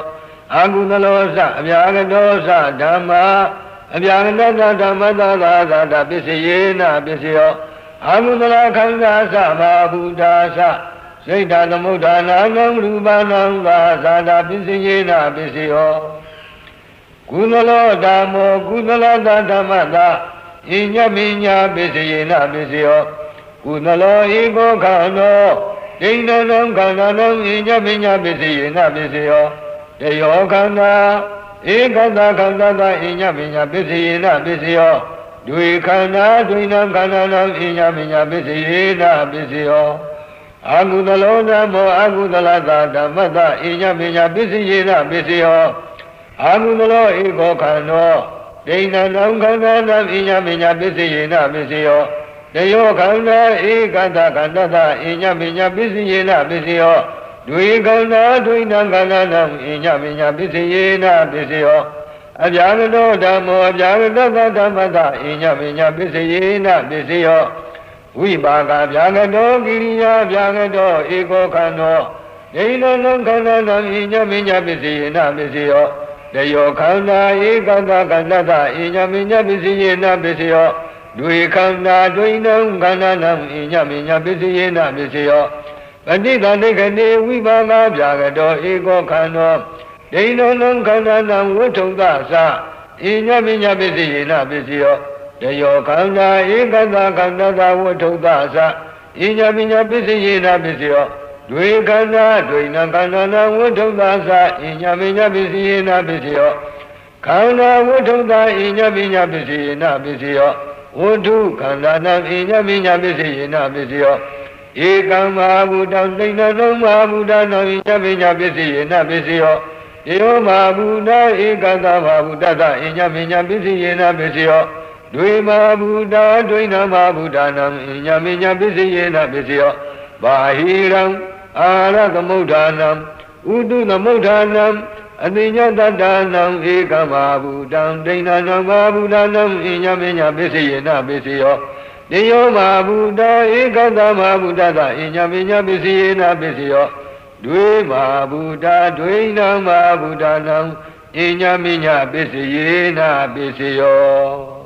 အာကုသလောသအပြာကတောသဓမ္မာအပြာကတသဓမ္မသာသတပစ္စယေနပစ္စယော အာဟုတလခန္ဓာသဘာဗုဒ္ဓသစိတ်တသမုဋ္ဌာနာနံရူပနံသာသာတာပစ္စယေနပစ္စယောကုသလောဓမ္မောကုသလသဓမ္မတာဣညမိညာပစ္စယေနပစ္စယောကုသလောဧကောခန္နောဒိဏနံခန္ဓာနံဣညမိညာပစ္စယေနပစ္စယောတယောခန္ဓာဧကတခန္ဓာတာဣညမိညာပစ္စယေနပစ္စယောဒွေခန္ဓာဒွေနံခန္ဓာနံဣညမိညာပစ္စယေနပစ္စယောအာဟုတလောဓမ္မောအာဟုတလသဓမ္မတဣညမိညာပစ္စယေနပစ္စယောအာဟုတလောဧကောခန္နောဒိဏနံခန္ဓာနံဣညမိညာပစ္စယေနပစ္စယောတယောခန္ဓာဧကတခန္ဓာတဣညမိညာပစ္စယေနပစ္စယောဒွေခန္ဓာဒွေနံခန္ဓာနံဣညမိညာပစ္စယေနပစ္စယောအဗျာဂတောဓမ္မောအဗျာဂတသဓမ္မတဣညမိညာပစ္စယေနပစ္စယောဝိပါကဗျာဂတောကိရိယာဗျာဂတောဧကောခန္နောဒိဏနံခန္ဓာနံဣညမိညာပစ္စယေနပစ္စယောတယောခန္ဓာဧကတခန္ဓာတဣညမိညာပစ္စယေနပစ္စယောဒွေခန္ဓာဒွေနံခန္ဓာနံဣညမိညာပစ္စယေနပစ္စယောပဋိသန္ဓေခဏေဝိပါကဗျာဂတောဧကောခန္နောဒိဏနံခန္ဓာနံဝဋ္ထုံသသဣညမိညာပစ္စယေနပစ္စယောတယောခန္ဓာဧကတခန္ဓာတဝဋ္ထုံသသဣညမိညာပစ္စယေနပစ္စယောဒွေခန္ဓာဒွေနံခန္ဓာနံဝဋ္ထုံသသဣညမိညာပစ္စယေနပစ္စယောခန္ဓာဝဋ္ထုံသဣညမိညာပစ္စယေနပစ္စယောဝဋ္ထုခန္ဓာနံဣညမိညာပစ္စယေနပစ္စယောဧကံမဟာဗုဒ္ဓံဒိဏနံမဟာဗုဒ္ဓနာဣညမိညာပစ္စယေနပစ္စယောယောမဟာဗုဒ္ဓဧကတမဟာဗုဒ္ဓတဣညမိညာပစ္စယေနပစ္စယောဒွေမဟာဗုဒ္ဓဒွေနမဟာဗုဒ္ဓနာဣညမိညာပစ္စယေနပစ္စယောဘာဟိရံအာရသမုဋ္ဌာနံဥတုသမုဋ္ဌာနံအတိညတတနံဧကမဟာဗုဒ္ဓံဒိဏနံမဟာဗုဒ္ဓနံဣညမိညာပစ္စယေနပစ္စယောတယောမဟာဗုဒ္ဓဧကတမဟာဗုဒ္ဓတဣညမိညာပစ္စယေနပစ္စယောဒွေမဟာဗုဒ္ဓဒွေနံမဟာဗုဒ္ဓနံဣညမိညာပစ္စယေနပစ္စယော